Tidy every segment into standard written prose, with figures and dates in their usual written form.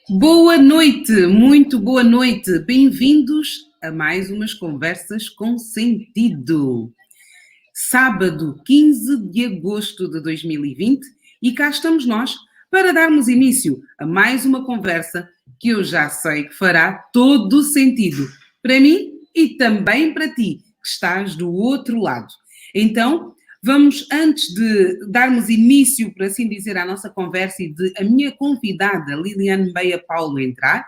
Boa noite, muito boa noite. Bem-vindos a mais umas conversas com sentido. Sábado, 15 de agosto de 2020 e cá estamos nós para darmos início a mais uma conversa que eu já sei que fará todo o sentido para mim e também para ti, que estás do outro lado. Então, vamos, antes de darmos início, por assim dizer, à nossa conversa e de a minha convidada, Liliane Beia Paulo, entrar,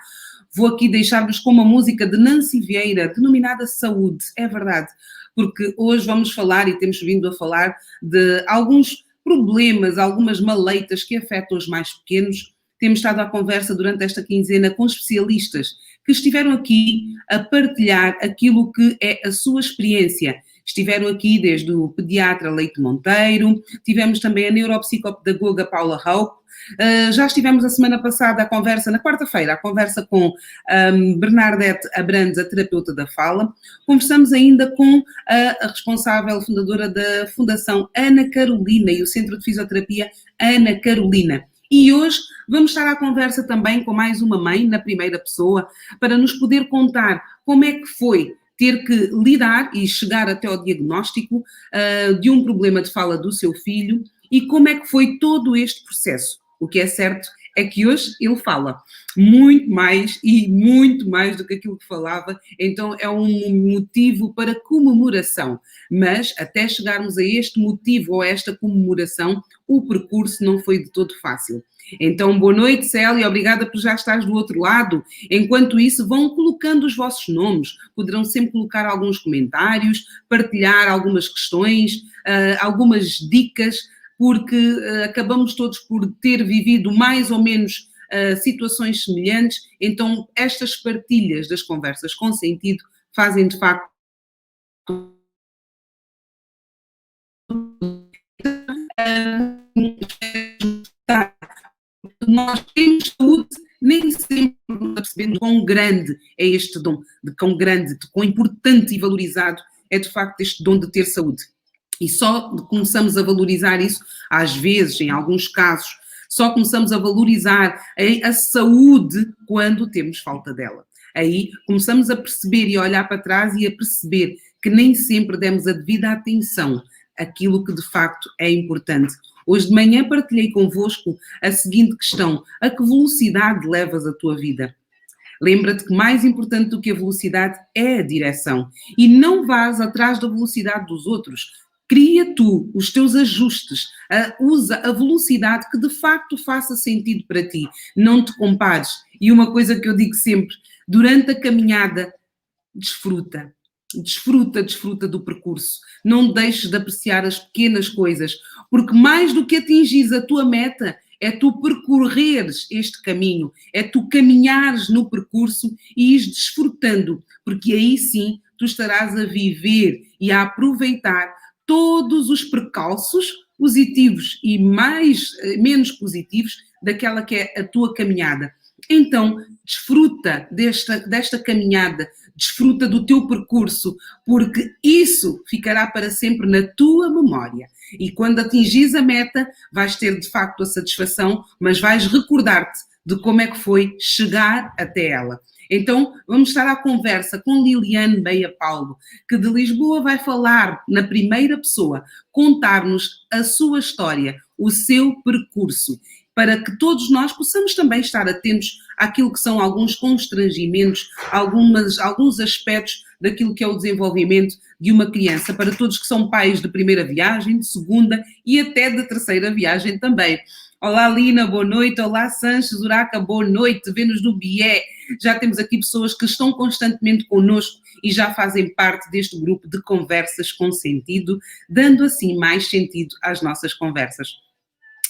vou aqui deixar-vos com uma música de Nancy Vieira, denominada Saúde, é verdade, porque hoje vamos falar e temos vindo a falar de alguns problemas, algumas maleitas que afetam os mais pequenos. Temos estado à conversa durante esta quinzena com especialistas que estiveram aqui a partilhar aquilo que é a sua experiência. Estiveram aqui desde o pediatra Leite Monteiro, tivemos também a neuropsicopedagoga Paula Rauco, já estivemos a semana passada a conversa, na quarta-feira, a conversa com Bernadette Abrantes, a terapeuta da fala. Conversamos ainda com a responsável fundadora da Fundação Ana Carolina e o Centro de Fisioterapia Ana Carolina. E hoje vamos estar à conversa também com mais uma mãe, na primeira pessoa, para nos poder contar como é que foi ter que lidar e chegar até ao diagnóstico de um problema de fala do seu filho e como é que foi todo este processo. O que é certo é que hoje ele fala muito mais e muito mais do que aquilo que falava, então é um motivo para comemoração. Mas até chegarmos a este motivo ou a esta comemoração, o percurso não foi de todo fácil. Então, boa noite, Célia, obrigada por já estares do outro lado. Enquanto isso, vão colocando os vossos nomes, poderão sempre colocar alguns comentários, partilhar algumas questões, algumas dicas, porque acabamos todos por ter vivido mais ou menos situações semelhantes, então estas partilhas das conversas com sentido fazem de facto nós temos saúde, nem sempre percebendo quão grande é este dom, de quão grande, de quão importante e valorizado é de facto este dom de ter saúde. E só começamos a valorizar isso, às vezes, em alguns casos, só começamos a valorizar a saúde quando temos falta dela. Aí começamos a perceber e a olhar para trás e a perceber que nem sempre demos a devida atenção àquilo que de facto é importante. Hoje de manhã partilhei convosco a seguinte questão: a que velocidade levas a tua vida? Lembra-te que mais importante do que a velocidade é a direção. E não vás atrás da velocidade dos outros. Cria tu os teus ajustes, usa a velocidade que de facto faça sentido para ti. Não te compares. E uma coisa que eu digo sempre, durante a caminhada, desfruta. Desfruta do percurso. Não deixes de apreciar as pequenas coisas, porque mais do que atingires a tua meta, é tu percorreres este caminho, é tu caminhares no percurso e ires desfrutando, porque aí sim tu estarás a viver e a aproveitar todos os percalços positivos e menos positivos daquela que é a tua caminhada. Então, desfruta desta caminhada, desfruta do teu percurso, porque isso ficará para sempre na tua memória. E quando atingis a meta, vais ter de facto a satisfação, mas vais recordar-te de como é que foi chegar até ela. Então, vamos estar à conversa com Liliane Beia Paulo, que de Lisboa vai falar na primeira pessoa, contar-nos a sua história, o seu percurso, para que todos nós possamos também estar atentos àquilo que são alguns constrangimentos, alguns aspectos daquilo que é o desenvolvimento de uma criança, para todos que são pais de primeira viagem, de segunda e até de terceira viagem também. Olá Lina, boa noite. Olá Sanches Uraca, boa noite. Vê-nos no Bié. Já temos aqui pessoas que estão constantemente connosco e já fazem parte deste grupo de conversas com sentido, dando assim mais sentido às nossas conversas.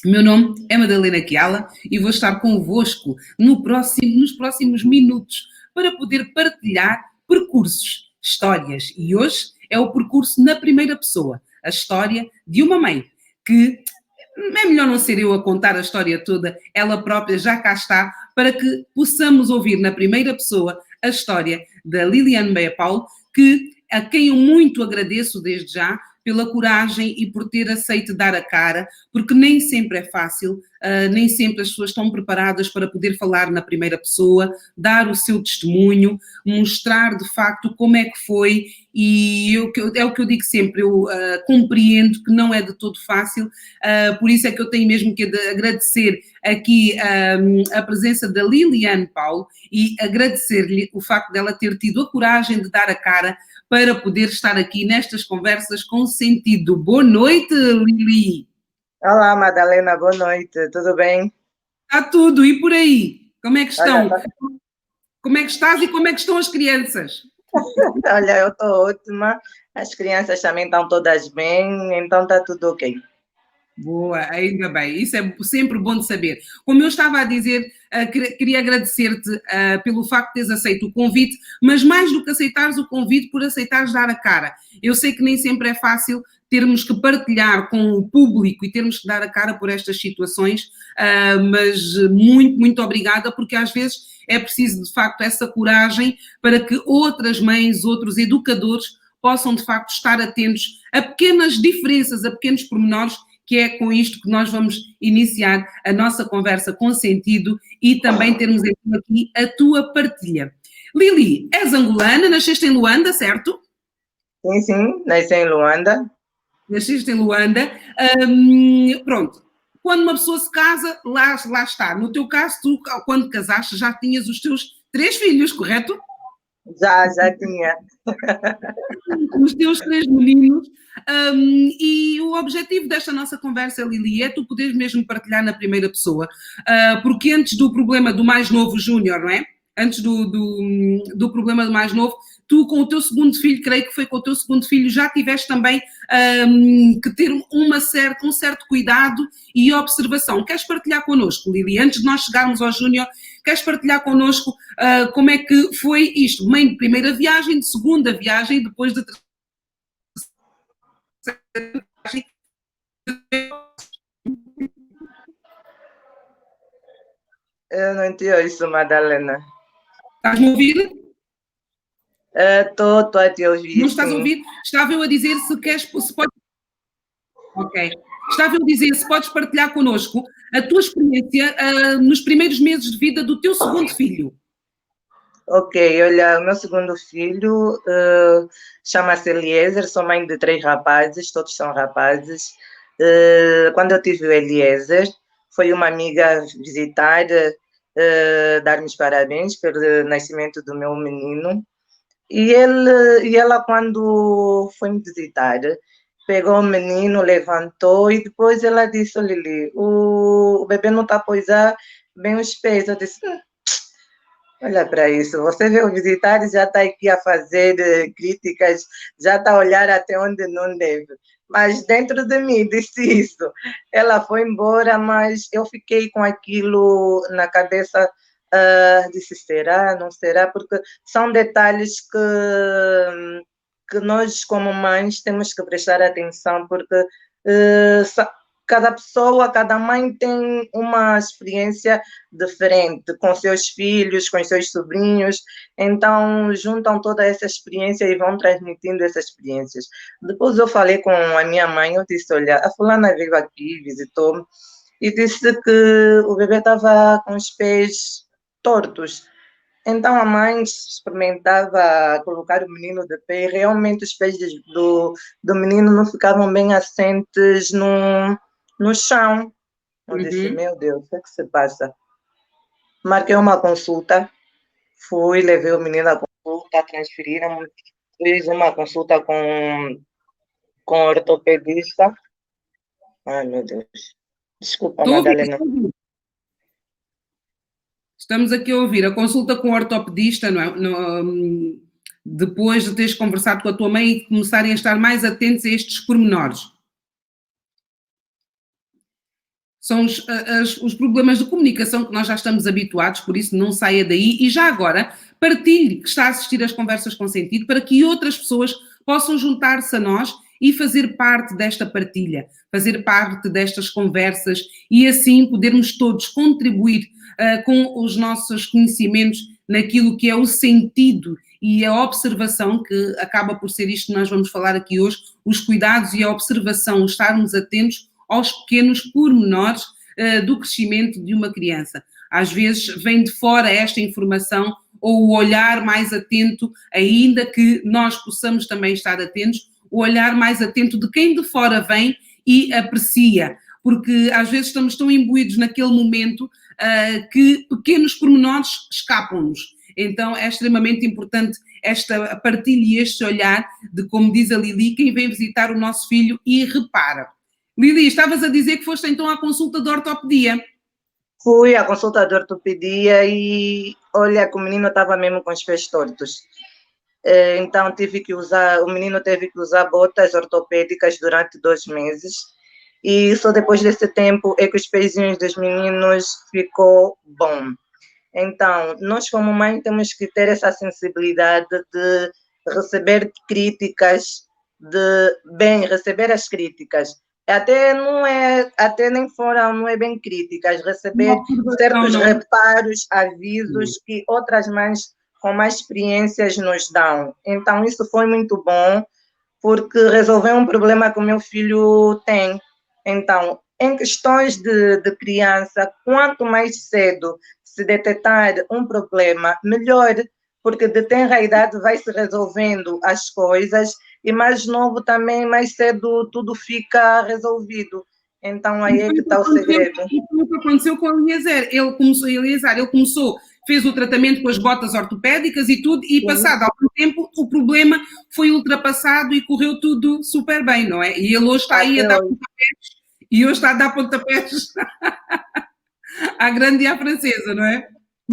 Meu nome é Madalena Chiala e vou estar convosco nos próximos minutos para poder partilhar percursos, histórias. E hoje é o percurso na primeira pessoa, a história de uma mãe que é melhor não ser eu a contar a história toda, ela própria já cá está, para que possamos ouvir na primeira pessoa a história da Liliane Beia Paulo, a quem eu muito agradeço desde já pela coragem e por ter aceito dar a cara, porque nem sempre é fácil nem sempre as pessoas estão preparadas para poder falar na primeira pessoa, dar o seu testemunho, mostrar de facto como é que foi, e é o que eu digo sempre, eu compreendo que não é de todo fácil, por isso é que eu tenho mesmo que agradecer aqui a presença da Liliane Paulo e agradecer-lhe o facto dela ter tido a coragem de dar a cara para poder estar aqui nestas conversas com sentido. Boa noite, Lili! Olá, Madalena, boa noite, tudo bem? Está tudo, e por aí? Como é que estão? Olha, Como é que estás e como é que estão as crianças? olha, eu estou ótima, as crianças também estão todas bem, então está tudo ok. Boa, ainda bem, isso é sempre bom de saber. Como eu estava a dizer, queria agradecer-te pelo facto de teres aceito o convite, mas mais do que aceitares o convite, por aceitares dar a cara. Eu sei que nem sempre é fácil termos que partilhar com o público e termos que dar a cara por estas situações, mas muito, muito obrigada, porque às vezes é preciso de facto essa coragem para que outras mães, outros educadores possam de facto estar atentos a pequenas diferenças, a pequenos pormenores, que é com isto que nós vamos iniciar a nossa conversa com sentido e também termos aqui a tua partilha. Lili, és angolana, nasceste em Luanda, certo? Sim, nasci em Luanda. Nasceste em Luanda. Pronto, quando uma pessoa se casa, lá está. No teu caso, tu, quando casaste, já tinhas os teus 3 filhos, correto? Já tinha. Os teus 3 meninos. E o objetivo desta nossa conversa, Lili, é tu poderes mesmo partilhar na primeira pessoa, porque antes do problema do mais novo Júnior, não é? Antes do problema do mais novo, tu com o teu segundo filho, creio que foi com o teu segundo filho, já tiveste também que ter um certo cuidado e observação. Queres partilhar connosco, Lili? Antes de nós chegarmos ao Júnior, queres partilhar connosco como é que foi isto? Mãe de primeira viagem, de segunda viagem, depois de terceira viagem. Eu não entendi isso, Madalena. Estás-me a ouvir? Estou a te ouvir, Não estás a sim. ouvir? Estava eu a dizer se queres, se podes. Ok. Estava eu a dizer se podes partilhar connosco a tua experiência nos primeiros meses de vida do teu segundo filho. Ok, olha, o meu segundo filho chama-se Eliezer, sou mãe de 3 rapazes, todos são rapazes. Quando eu tive o Eliezer, foi uma amiga visitar, dar-me os parabéns pelo nascimento do meu menino. E ela, quando foi me visitar, pegou o menino, levantou e depois ela disse: Lili, o bebê não está a pousar bem os pés. Eu disse: olha para isso, você veio visitar e já está aqui a fazer críticas, já está a olhar até onde não deve. Mas dentro de mim disse isso. Ela foi embora, mas eu fiquei com aquilo na cabeça. Disse, será, não será? Porque são detalhes que nós, como mães, temos que prestar atenção, porque cada pessoa, cada mãe tem uma experiência diferente com seus filhos, com seus sobrinhos, então juntam toda essa experiência e vão transmitindo essas experiências. Depois eu falei com a minha mãe, eu disse, olha, a fulana veio aqui, visitou-me, e disse que o bebê estava com os pés tortos. Então a mãe experimentava colocar o menino de pé e realmente os pés do menino não ficavam bem assentes no chão. Eu disse, meu Deus, o que é que se passa? Marquei uma consulta, fui, levei o menino à consulta, transferiram, fiz uma consulta com ortopedista. Ai, meu Deus. Desculpa, Estou a ouvir, Madalena. estamos aqui a ouvir a consulta com o ortopedista, não é? Depois de teres conversado com a tua mãe e começarem a estar mais atentos a estes pormenores. São os problemas de comunicação que nós já estamos habituados, por isso não saia daí. E já agora, partilhe que está a assistir às conversas com sentido para que outras pessoas possam juntar-se a nós e fazer parte desta partilha, fazer parte destas conversas e assim podermos todos contribuir com os nossos conhecimentos naquilo que é o sentido e a observação, que acaba por ser isto que nós vamos falar aqui hoje, os cuidados e a observação, estarmos atentos aos pequenos pormenores do crescimento de uma criança. Às vezes vem de fora esta informação ou o olhar mais atento, ainda que nós possamos também estar atentos, o olhar mais atento de quem de fora vem e aprecia, porque às vezes estamos tão imbuídos naquele momento que pequenos pormenores escapam-nos. Então é extremamente importante esta partilha e este olhar de, como diz a Lili, quem vem visitar o nosso filho e repara. Lili, estavas a dizer que foste então à consulta de ortopedia. Fui à consulta de ortopedia e olha que o menino estava mesmo com os pés tortos. Então o menino teve que usar botas ortopédicas durante 2 meses. E só depois desse tempo é que os pezinhos dos meninos ficou bom. Então, nós como mãe temos que ter essa sensibilidade de receber críticas, receber as críticas. Até nem foram, não é bem críticas, receber certos reparos, avisos que outras mães com mais experiências nos dão. Então, isso foi muito bom, porque resolveu um problema que o meu filho tem. Então, em questões de criança, quanto mais cedo se detectar um problema, melhor, porque de tenra idade vai se resolvendo as coisas e mais novo também, mais cedo tudo fica resolvido. Então, aí é que está o segredo. O que aconteceu com o Eliezer? Ele começou, fez o tratamento com as botas ortopédicas e tudo, e passado algum tempo o problema foi ultrapassado e correu tudo super bem, não é? E ele hoje está aí a dar pontapés, e hoje está a dar pontapés à grande e à francesa, não é?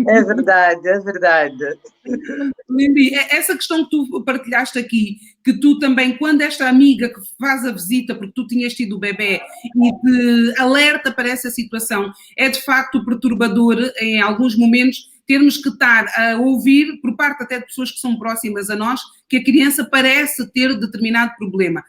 É verdade, é verdade. Lili, essa questão que tu partilhaste aqui, que tu também, quando esta amiga que faz a visita, porque tu tinhas tido o bebê e te alerta para essa situação, é de facto perturbador em alguns momentos termos que estar a ouvir, por parte até de pessoas que são próximas a nós, que a criança parece ter determinado problema.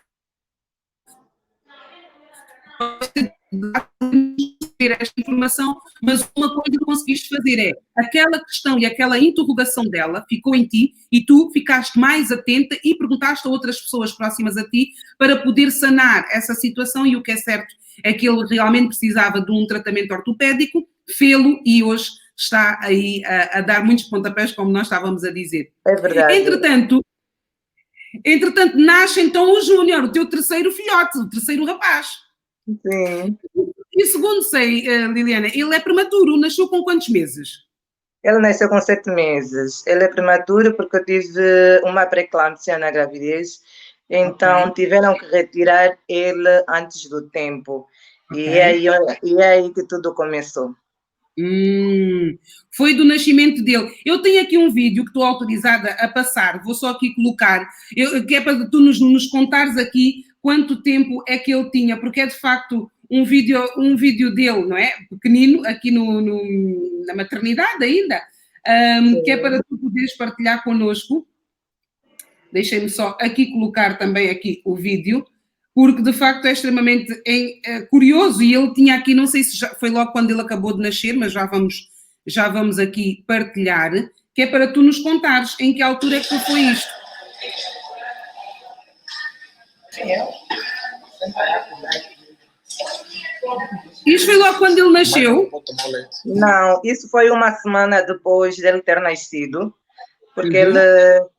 Ter esta informação, mas uma coisa que conseguiste fazer é aquela questão e aquela interrogação dela ficou em ti e tu ficaste mais atenta e perguntaste a outras pessoas próximas a ti para poder sanar essa situação, e o que é certo é que ele realmente precisava de um tratamento ortopédico, fê-lo, e hoje está aí a dar muitos pontapés, como nós estávamos a dizer. É verdade. Entretanto, nasce então o Júnior, o teu terceiro filhote, o terceiro rapaz. Sim. E segundo sei, Liliana, ele é prematuro, nasceu com quantos meses? Ele nasceu com 7 meses. Ele é prematuro porque eu tive uma pré-eclâmpsia na gravidez, então tiveram que retirar ele antes do tempo. E é aí que tudo começou. Foi do nascimento dele. Eu tenho aqui um vídeo que estou autorizada a passar, vou só aqui colocar, que é para tu nos contares aqui quanto tempo é que ele tinha, porque é de facto um vídeo dele, não é? Pequenino, aqui na maternidade ainda, que é para tu poderes partilhar connosco. Deixem-me só aqui colocar também aqui o vídeo, porque de facto é extremamente curioso, e ele tinha aqui, não sei se já foi logo quando ele acabou de nascer, mas já vamos aqui partilhar, que é para tu nos contares em que altura é que foi isto. Isto foi logo quando ele nasceu? Não, isso foi uma semana depois dele ter nascido, porque ele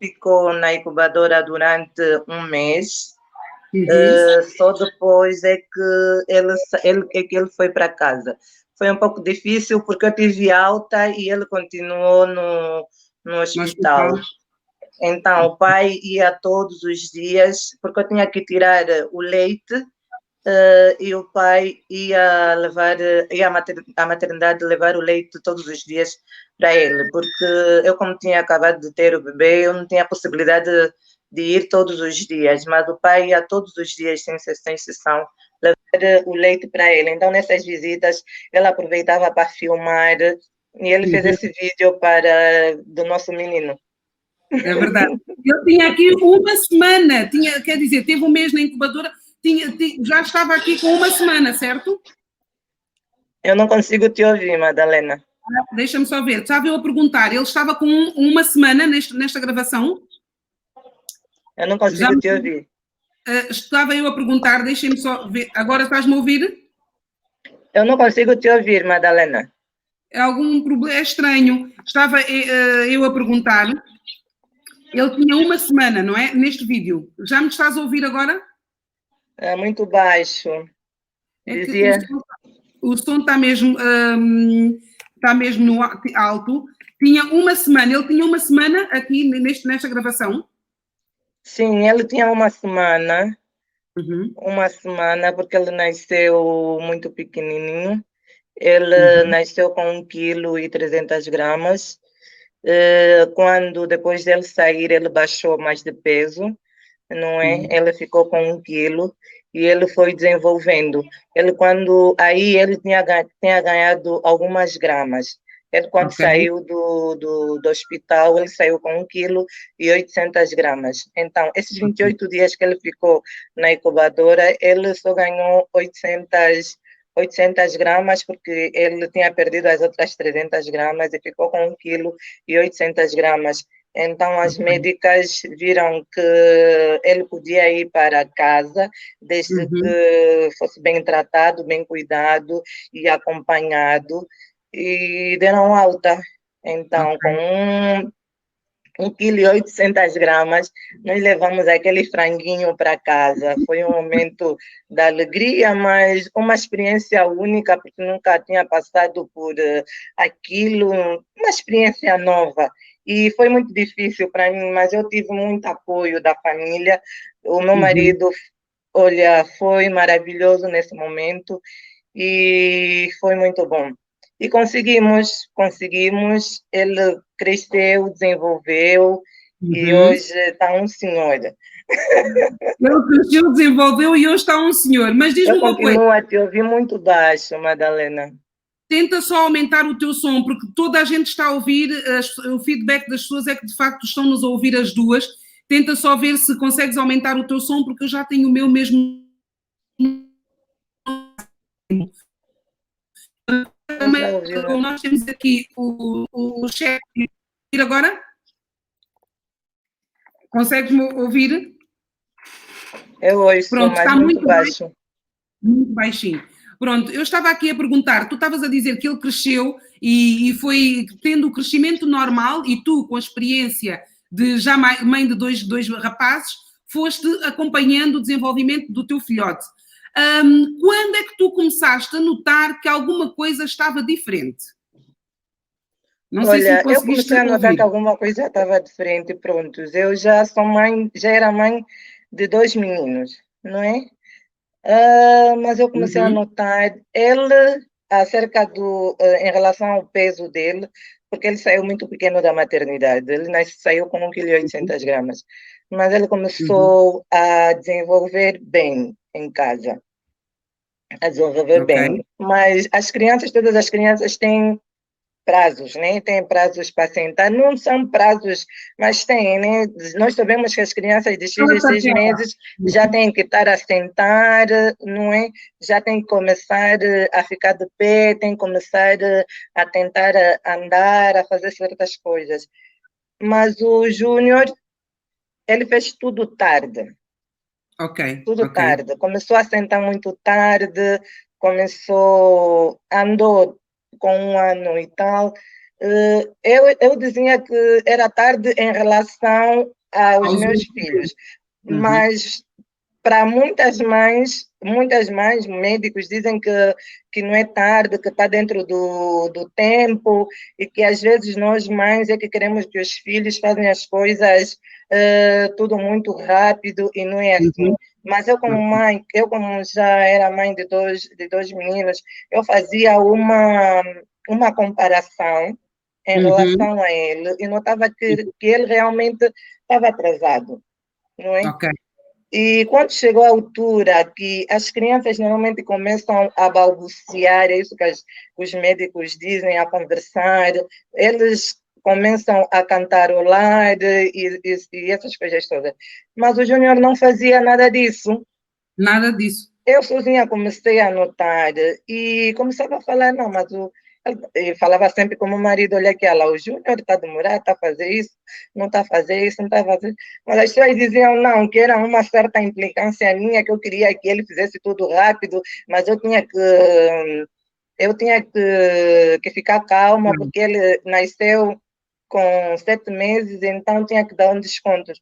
ficou na incubadora durante 1 mês. Só depois é que ele foi para casa. Foi um pouco difícil porque eu tive alta e ele continuou no hospital. Então, o pai ia todos os dias, porque eu tinha que tirar o leite, e o pai ia à maternidade levar o leite todos os dias para ele, porque eu, como tinha acabado de ter o bebê, eu não tinha a possibilidade de ir todos os dias, mas o pai ia todos os dias, sem exceção, levar o leite para ele. Então, nessas visitas, ele aproveitava para filmar, e ele fez esse vídeo do nosso menino. É verdade. Eu tinha aqui 1 semana, quer dizer, teve 1 mês na incubadora, já estava aqui com 1 semana, certo? Eu não consigo te ouvir, Madalena. Deixa-me só ver. Estava eu a perguntar, ele estava com 1 semana nesta gravação? Eu não consigo te ouvir. Estava eu a perguntar, deixem-me só ver. Agora estás-me a ouvir? Eu não consigo te ouvir, Madalena. É algum problema? É estranho. Estava eu a perguntar. Ele tinha uma semana, não é? Neste vídeo. Já me estás a ouvir agora? É muito baixo. É que Dizia. o som está mesmo no alto. Tinha uma semana. Ele tinha uma semana aqui nesta gravação? Sim, ele tinha uma semana. Uhum. Uma semana, porque ele nasceu muito pequenininho. Ele nasceu com 1,3 kg. Quando, depois dele sair, ele baixou mais de peso, não é? Ele ficou com 1 quilo e ele foi desenvolvendo. Aí ele tinha ganhado algumas gramas. Ele, quando saiu do hospital, ele saiu com 1,8 kg. Então, esses 28 dias que ele ficou na incubadora, ele só ganhou 800 gramas, porque ele tinha perdido as outras 300 gramas e ficou com 1,8 kg. Então, as médicas viram que ele podia ir para casa, desde que fosse bem tratado, bem cuidado e acompanhado, e deram alta. Então, com 1,8 kg, nós levamos aquele franguinho para casa. Foi um momento de alegria, mas uma experiência única, porque nunca tinha passado por aquilo, uma experiência nova. E foi muito difícil para mim, mas eu tive muito apoio da família. O meu marido, olha, foi maravilhoso nesse momento e foi muito bom. E conseguimos. Ele cresceu, desenvolveu e hoje está um senhor. Ele cresceu, desenvolveu e hoje está um senhor. Mas diz-me Eu uma coisa. continuo a te ouvir muito baixo, Madalena. Tenta só aumentar o teu som, porque toda a gente está a ouvir, o feedback das pessoas é que de facto estão-nos a ouvir as duas. Tenta só ver se consegues aumentar o teu som, porque eu já tenho o meu mesmo. Nós temos aqui o chat. Agora? Consegues-me ouvir? Eu ouço, Pronto, mas está muito baixo. Muito baixinho. Pronto, eu estava aqui a perguntar, tu estavas a dizer que ele cresceu e foi tendo o crescimento normal e tu, com a experiência de já mãe de dois rapazes, foste acompanhando o desenvolvimento do teu filhote. Quando é que tu começaste a notar que alguma coisa estava diferente? Não sei se me Olha, eu conseguiste comecei a notar ouvir. que alguma coisa estava diferente. Pronto, eu já sou mãe, já era mãe de 2 meninos, não é? Mas eu comecei a notar ele em relação ao peso dele, porque ele saiu muito pequeno da maternidade. Ele saiu com 1,8 kg, mas ele começou a desenvolver bem em casa, a desenvolver bem. Mas todas as crianças têm prazos, né? Tem prazos para sentar, não são prazos, mas tem, né? Nós sabemos que as crianças de X a 6 meses já têm que estar a sentar, não é? Já têm que começar a ficar de pé, têm que começar a tentar andar, a fazer certas coisas. Mas o Júnior, ele fez tudo tarde. Tudo tarde. Começou a sentar muito tarde, andou com 1 ano e tal. Eu dizia que era tarde em relação aos meus filhos, mas para muitas mães, médicos dizem que não é tarde, que está dentro do tempo e que às vezes nós mães é que queremos que os filhos façam as coisas tudo muito rápido e não é assim. Mas eu como mãe, eu como já era mãe de dois meninos, eu fazia uma comparação em relação a ele e notava que ele realmente estava atrasado, não é? E quando chegou a altura que as crianças normalmente começam a balbuciar, é isso que os médicos dizem, a conversar, eles começam a cantarolar e essas coisas todas. Mas o Júnior não fazia nada disso. Nada disso. Eu sozinha comecei a notar e começava a falar, não, mas eu falava sempre com o meu marido, olha aqui, lá, o Júnior está a demorar, está a fazer isso, não está a fazer isso, não está a fazer. Mas as pessoas diziam não, que era uma certa implicância minha, que eu queria que ele fizesse tudo rápido, mas eu tinha que eu tinha que ficar calma, porque ele nasceu com 7 meses, então tinha que dar um desconto.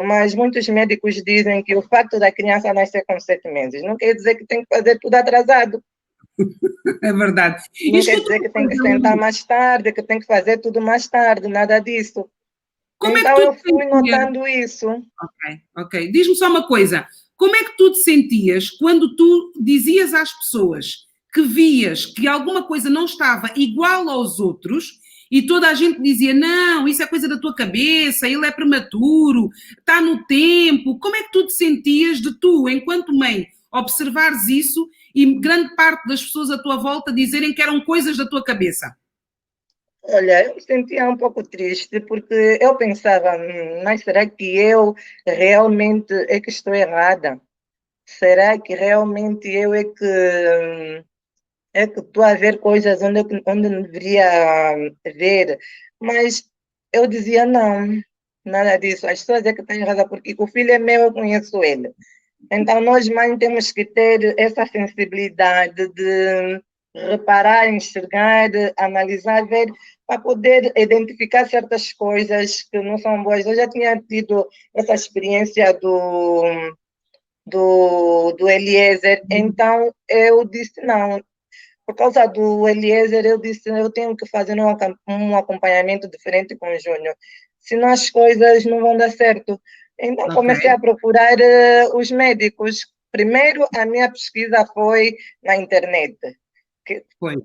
Mas muitos médicos dizem que o facto da criança nascer com 7 meses não quer dizer que tem que fazer tudo atrasado. É verdade. Não quer Escuta dizer uma que tem que coisa, sentar Lili, mais tarde, que tem que fazer tudo mais tarde, nada disso. como é que Então tu eu te fui sentias? notando isso. Ok, ok. Diz-me só uma coisa. Como é que tu te sentias quando tu dizias às pessoas que vias que alguma coisa não estava igual aos outros e toda a gente dizia, não, isso é coisa da tua cabeça, ele é prematuro, está no tempo. Como é que tu te sentias de tu, enquanto mãe, observares isso e grande parte das pessoas à tua volta dizerem que eram coisas da tua cabeça? Olha, eu me sentia um pouco triste porque eu pensava, mas será que eu realmente é que estou errada? Será que realmente eu é que estou a ver coisas onde não deveria ver? Mas eu dizia, não, nada disso. As pessoas é que estão erradas, porque o filho é meu, eu conheço ele. Então, nós, mães, temos que ter essa sensibilidade de reparar, enxergar, analisar, ver, para poder identificar certas coisas que não são boas. Eu já tinha tido essa experiência do Eliezer, então eu disse, não, por causa do Eliezer, eu disse, eu tenho que fazer um acompanhamento diferente com o Júnior, senão as coisas não vão dar certo. Então Ok, comecei a procurar os médicos. Primeiro, a minha pesquisa foi na internet. foi.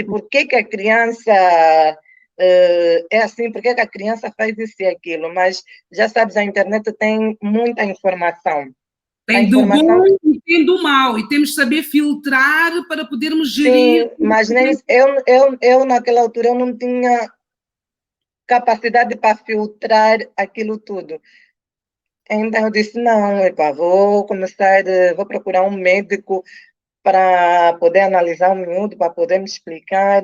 Por que a criança é assim? Por que a criança faz isso e aquilo? Mas já sabes, a internet tem muita informação. A Tem do bom informação, e tem do mau, e temos de saber filtrar para podermos gerir. sim, mas nem eu naquela altura eu não tinha capacidade para filtrar aquilo tudo. Então eu disse, não, epa, vou começar, vou procurar um médico para poder analisar o miúdo, para poder me explicar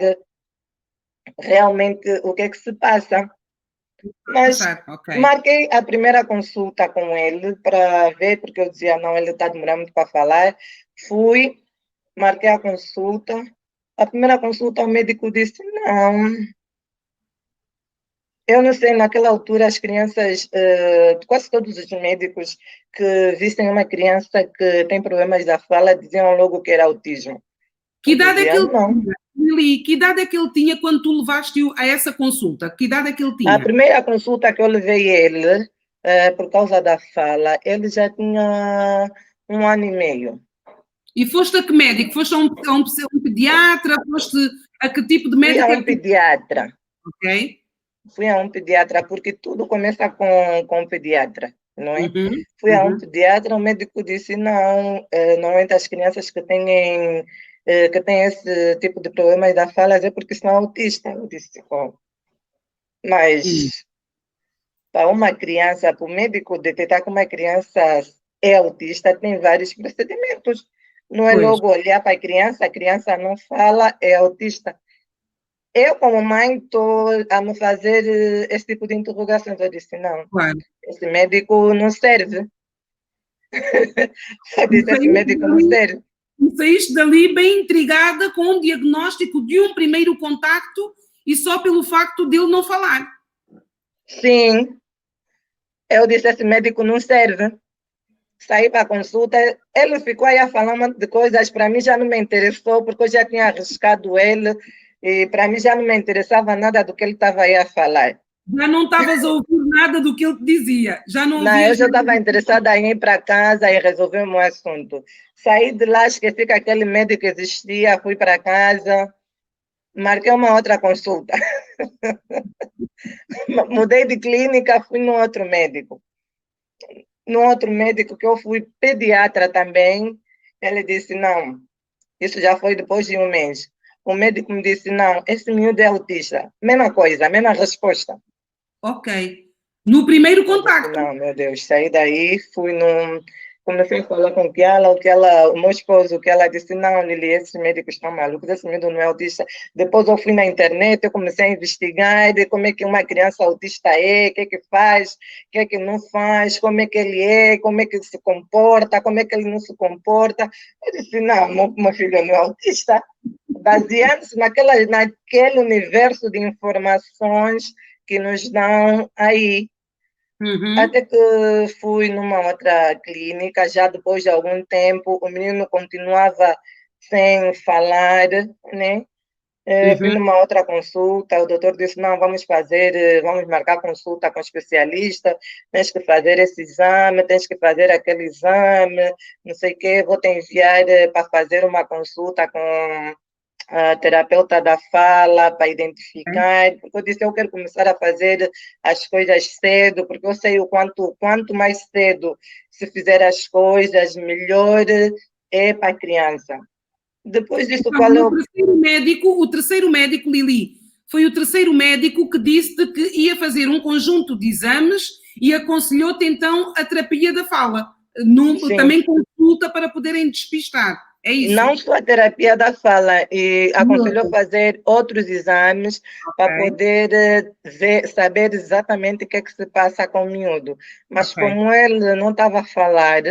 realmente o que é que se passa. Mas Passar, ok. marquei a primeira consulta com ele para ver, porque eu dizia, não, ele está demorando muito para falar. Fui, marquei a consulta. A primeira consulta, o médico disse, não, eu não sei, naquela altura as crianças, quase todos os médicos que vissem uma criança que tem problemas da fala diziam logo que era autismo. Que Eu idade é que dizia, ele não. tinha? Lili, que idade é que ele tinha quando tu levaste-o a essa consulta? Que idade é que ele A tinha? primeira consulta que eu levei ele, por causa da fala, ele já tinha 1 ano e meio. E foste a que médico? Foste a um pediatra? Foste a que tipo de Fui a médico é um que tu... pediatra, Ok. porque tudo começa com o pediatra, não é? Uhum, Fui a um uhum. pediatra, o médico disse, não, normalmente as crianças que têm esse tipo de problemas da fala é porque são autistas. Eu disse, oh, Hum, mas para uma criança, para o médico detectar que uma criança é autista, tem vários procedimentos. Não é pois, logo olhar para a criança não fala, é autista. Eu, como mãe, estou a me fazer esse tipo de interrogações. Eu disse, não, claro. esse médico não serve. Eu E disse, esse médico não serve. saíste dali bem intrigada com o diagnóstico de um primeiro contacto e só pelo facto dele não falar. Sim, eu disse, esse médico não serve. Saí para a consulta, ele ficou aí a falar um monte de coisas, para mim já não me interessou, porque eu já tinha arriscado ele, e para mim já não me interessava nada do que ele estava aí a falar. Já não estavas a ouvir nada do que ele te dizia, já não Não, eu ouvias já nada. estava interessada em ir para casa e resolver o meu assunto. Saí de lá, esqueci que aquele médico existia, fui para casa, marquei uma outra consulta. Mudei de clínica, fui no outro médico. No outro médico que eu fui pediatra também, ele disse, não, isso já foi depois de 1 mês. O médico me disse, não, esse miúdo é autista. Mesma coisa, mesma resposta. Ok. No primeiro Eu disse, contacto. não, meu Deus, saí daí, fui num... comecei a falar com o meu esposo, o que ela disse, não, Lili, esses médicos estão malucos, esse médico não é autista. Depois eu fui na internet, eu comecei a investigar de como é que uma criança autista é, o que faz, o que não faz, como é que ele é, como é que se comporta, como é que ele não se comporta. Eu disse, não, meu filho não é autista. Baseando-se naquele universo de informações que nos dão aí. Uhum. Até que fui numa outra clínica, já depois de algum tempo, o menino continuava sem falar, né? Fui numa outra consulta, o doutor disse, não, vamos marcar consulta com o especialista, tens que fazer esse exame, tens que fazer aquele exame, não sei o quê, vou te enviar para fazer uma consulta com a terapeuta da fala para identificar, porque eu disse, eu quero começar a fazer as coisas cedo, porque eu sei quanto mais cedo se fizer as coisas, melhor é para a criança. Depois disso, qual é o terceiro médico, Lili, foi o terceiro médico que disse que ia fazer um conjunto de exames e aconselhou-te então a terapia da fala, também consulta para poderem despistar. É isso? Não só a terapia da fala, e aconselhou fazer outros exames para poder saber exatamente o que é que se passa com o miúdo. Mas como ele não estava a falar,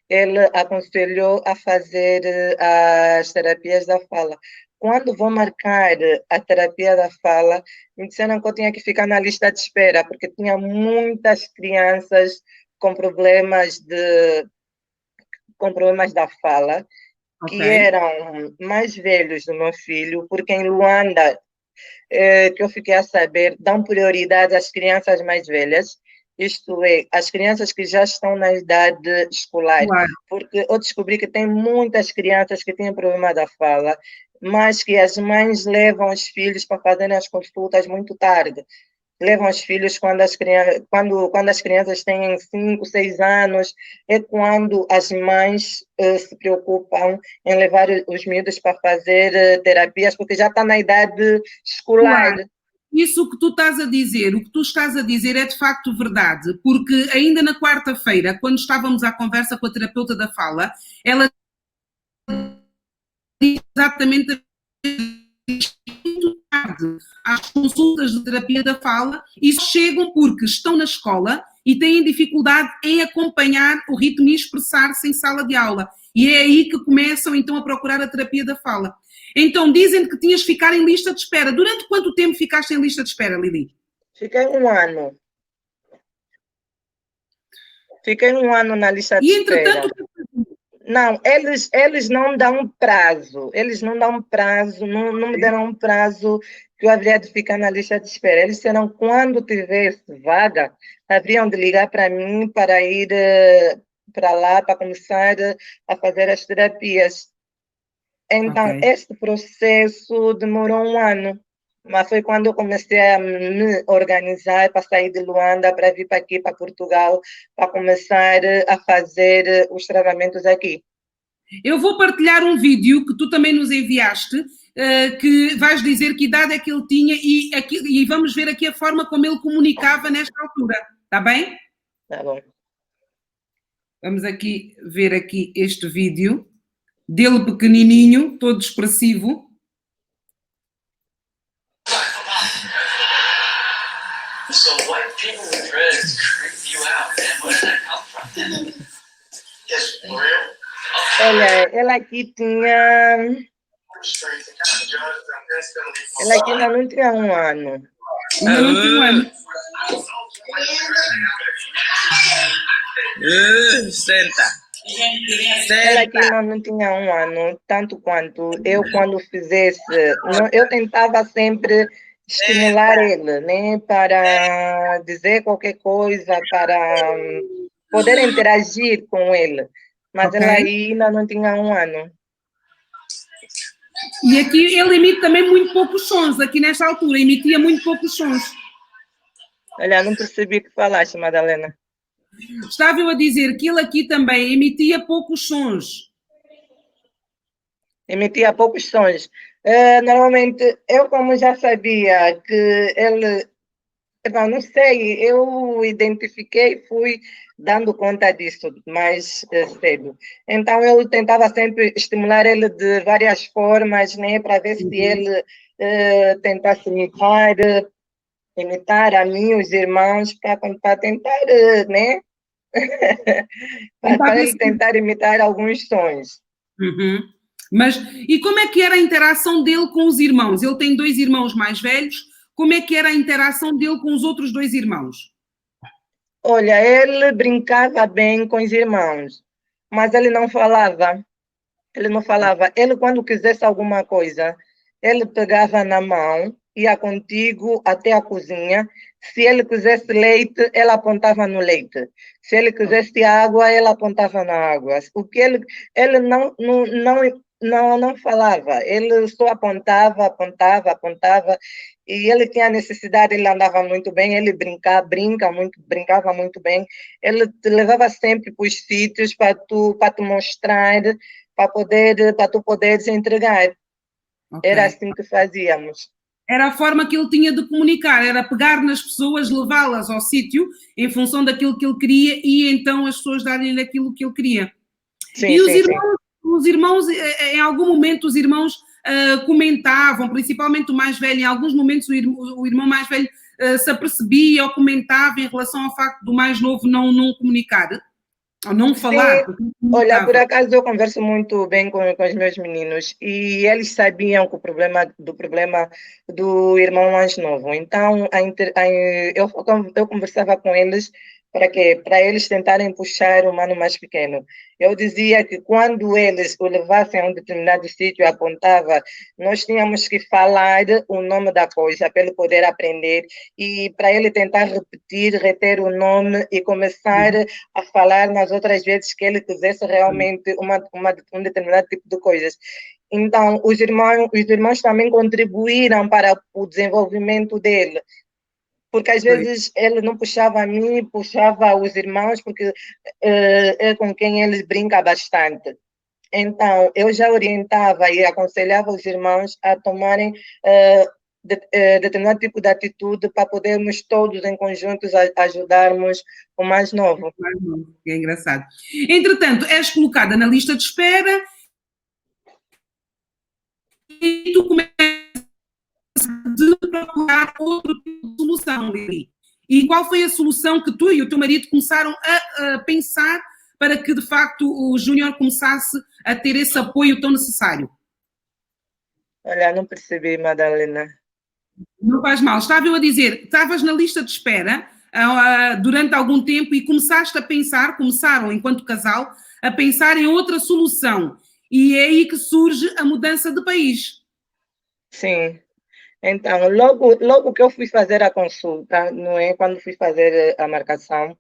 ele aconselhou a fazer as terapias da fala. Quando vou marcar a terapia da fala, me disseram que eu tinha que ficar na lista de espera, porque tinha muitas crianças com problemas da fala, que eram mais velhos do meu filho, porque em Luanda, que eu fiquei a saber, dão prioridade às crianças mais velhas, isto é, as crianças que já estão na idade escolar, porque eu descobri que tem muitas crianças que têm problema da fala, mas que as mães levam os filhos para fazerem as consultas muito tarde. Levam os filhos quando as crianças têm 5, 6 anos, é quando as mães se preocupam em levar os miúdos para fazer terapias, porque já está na idade escolar. Isso que tu estás a dizer, o que tu estás a dizer é de facto verdade, porque ainda na quarta-feira, quando estávamos à conversa com a terapeuta da fala, ela disse exatamente muito tarde às consultas de terapia da fala e chegam porque estão na escola e têm dificuldade em acompanhar o ritmo e expressar-se em sala de aula. E é aí que começam então a procurar a terapia da fala. Então dizem que tinhas de ficar em lista de espera. Durante quanto tempo ficaste em lista de espera, Lili? Fiquei 1 ano. Fiquei 1 ano na lista de espera. Não, eles não dão prazo. Eles não dão prazo, não me deram um prazo que eu haveria de ficar na lista de espera. Eles disseram quando tivesse vaga, haveriam de ligar para mim para ir para lá, para começar a fazer as terapias. Então, este processo demorou 1 ano. Mas foi quando eu comecei a me organizar para sair de Luanda, para vir para aqui, para Portugal, para começar a fazer os tratamentos aqui. Eu vou partilhar um vídeo que tu também nos enviaste, que vais dizer que idade é que ele tinha e vamos ver aqui a forma como ele comunicava nesta altura. Está bem? Tá bom. Vamos aqui ver aqui este vídeo dele pequenininho, todo expressivo. So what people with dreads creep you out, man? Where did that come from? Yes, real. Olha, ela aqui tinha. Ela aqui ainda não tinha 1 ano. Ainda não tinha 1 ano. Senta. Ela aqui não tinha 1 ano, tanto quanto eu, quando fizesse. Eu tentava sempre estimular ele, né, para dizer qualquer coisa, para poder interagir com ele. Mas ela aí ainda não tinha 1 ano. E aqui ele emite também muito poucos sons, aqui nesta altura, emitia muito poucos sons. Olha, não percebi o que falaste, Madalena. Estava eu a dizer que ele aqui também emitia poucos sons. Emitia poucos sons. Normalmente, eu como já sabia que ele Epá, não sei, eu identifiquei, fui dando conta disso mais cedo. Então, eu tentava sempre estimular ele de várias formas, né, para ver se Uhum. ele tentasse imitar a mim, os irmãos, para tentar, né, Tentar para ver ele se... tentar imitar alguns sons. Uhum. Mas, e como é que era a interação dele com os irmãos? Ele tem dois irmãos mais velhos. Como é que era a interação dele com os outros dois irmãos? Olha, ele brincava bem com os irmãos, mas ele não falava. Ele não falava. Ele, quando quisesse alguma coisa, ele pegava na mão, ia contigo até a cozinha. Se ele quisesse leite, ele apontava no leite. Se ele quisesse água, ele apontava na água. O que ele não falava. Ele só apontava, apontava, apontava. E ele tinha necessidade, ele andava muito bem, ele brincava muito bem. Ele te levava sempre para os sítios para tu mostrar para tu poderes entregar. Ok. Era assim que fazíamos. Era a forma que ele tinha de comunicar, era pegar nas pessoas, levá-las ao sítio em função daquilo que ele queria e então as pessoas darem-lhe aquilo que ele queria. Sim, E sim, sim. os irmãos em algum momento, os irmãos comentavam, principalmente o mais velho, em alguns momentos o irmão mais velho se apercebia ou comentava em relação ao facto do mais novo não comunicar, ou não Sim, falar, porque não olha, por comunicava. acaso eu converso muito bem com os meus meninos e eles sabiam que do problema do irmão mais novo. Então, eu conversava com eles para quê? Para eles tentarem puxar o mano mais pequeno. Eu dizia que quando eles o levassem a um determinado sítio, apontava, nós tínhamos que falar o nome da coisa para ele poder aprender e para ele tentar repetir, reter o nome e começar a falar nas outras vezes que ele quisesse realmente um determinado tipo de coisas. Então, os irmãos também contribuíram para o desenvolvimento dele, porque às vezes ele não puxava a mim, puxava os irmãos, porque é com quem ele brinca bastante. Então, eu já orientava e aconselhava os irmãos a tomarem determinado tipo de atitude para podermos todos em conjuntos ajudarmos o mais novo. É engraçado. Entretanto, és colocada na lista de espera e tu começas de procurar outro tipo de solução, Lili. E qual foi a solução que tu e o teu marido começaram a pensar para que, de facto, o Júnior começasse a ter esse apoio tão necessário? Olha, não percebi, Madalena. Não faz mal. Estava eu a dizer, estavas na lista de espera durante algum tempo e começaste a pensar, começaram enquanto casal, a pensar em outra solução. E é aí que surge a mudança de país. Sim. Então, logo que eu fui fazer a consulta, não é? Quando fui fazer a marcação,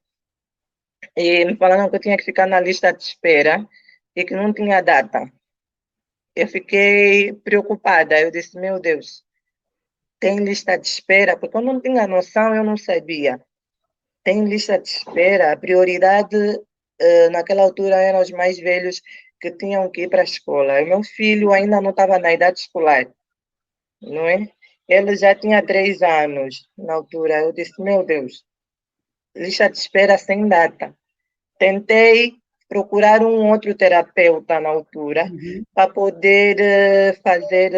e me falaram que eu tinha que ficar na lista de espera e que não tinha data. Eu fiquei preocupada. Eu disse, meu Deus, tem lista de espera? Porque eu não tinha noção, eu não sabia. Tem lista de espera. A prioridade, naquela altura, eram os mais velhos que tinham que ir para a escola. E meu filho ainda não estava na idade escolar, não é? Ele já tinha 3 anos na altura. Eu disse, meu Deus, lista de espera sem data. Tentei procurar um outro terapeuta na altura Uhum, para poder fazer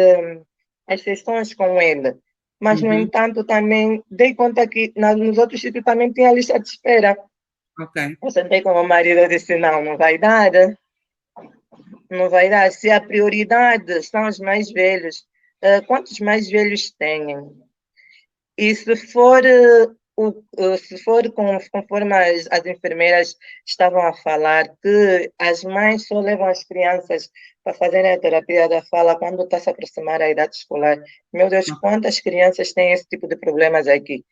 as sessões com ele. Mas, no uhum, entanto, também dei conta que nos outros sítios também tinha lista de espera. ok. Eu sentei com o meu marido e disse, não, não vai dar, não vai dar. Se a prioridade são os mais velhos, quantos mais velhos têm? E se for conforme as enfermeiras estavam a falar, que as mães só levam as crianças para fazerem a terapia da fala quando está se aproximar a idade escolar. Meu Deus, quantas crianças têm esse tipo de problemas aqui?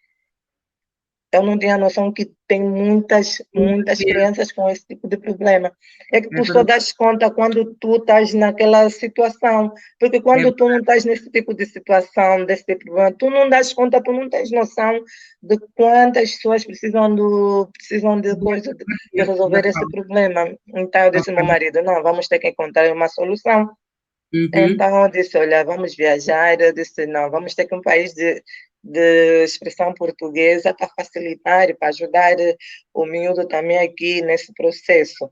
Eu não tinha noção que tem muitas crianças com esse tipo de problema. É que É tu só verdade. das conta quando tu estás naquela situação. Porque É, quando tu não estás nesse tipo de situação, desse tipo de problema, tu não das conta, tu não tens noção de quantas pessoas precisam de coisa, de da resolver esse fala. problema. Então eu disse ao meu Ok. marido, não, vamos ter que encontrar uma solução. Uhum. Então eu disse, olha, vamos viajar. Eu disse, não, vamos ter que ir um país de expressão portuguesa para facilitar e para ajudar o miúdo também aqui nesse processo.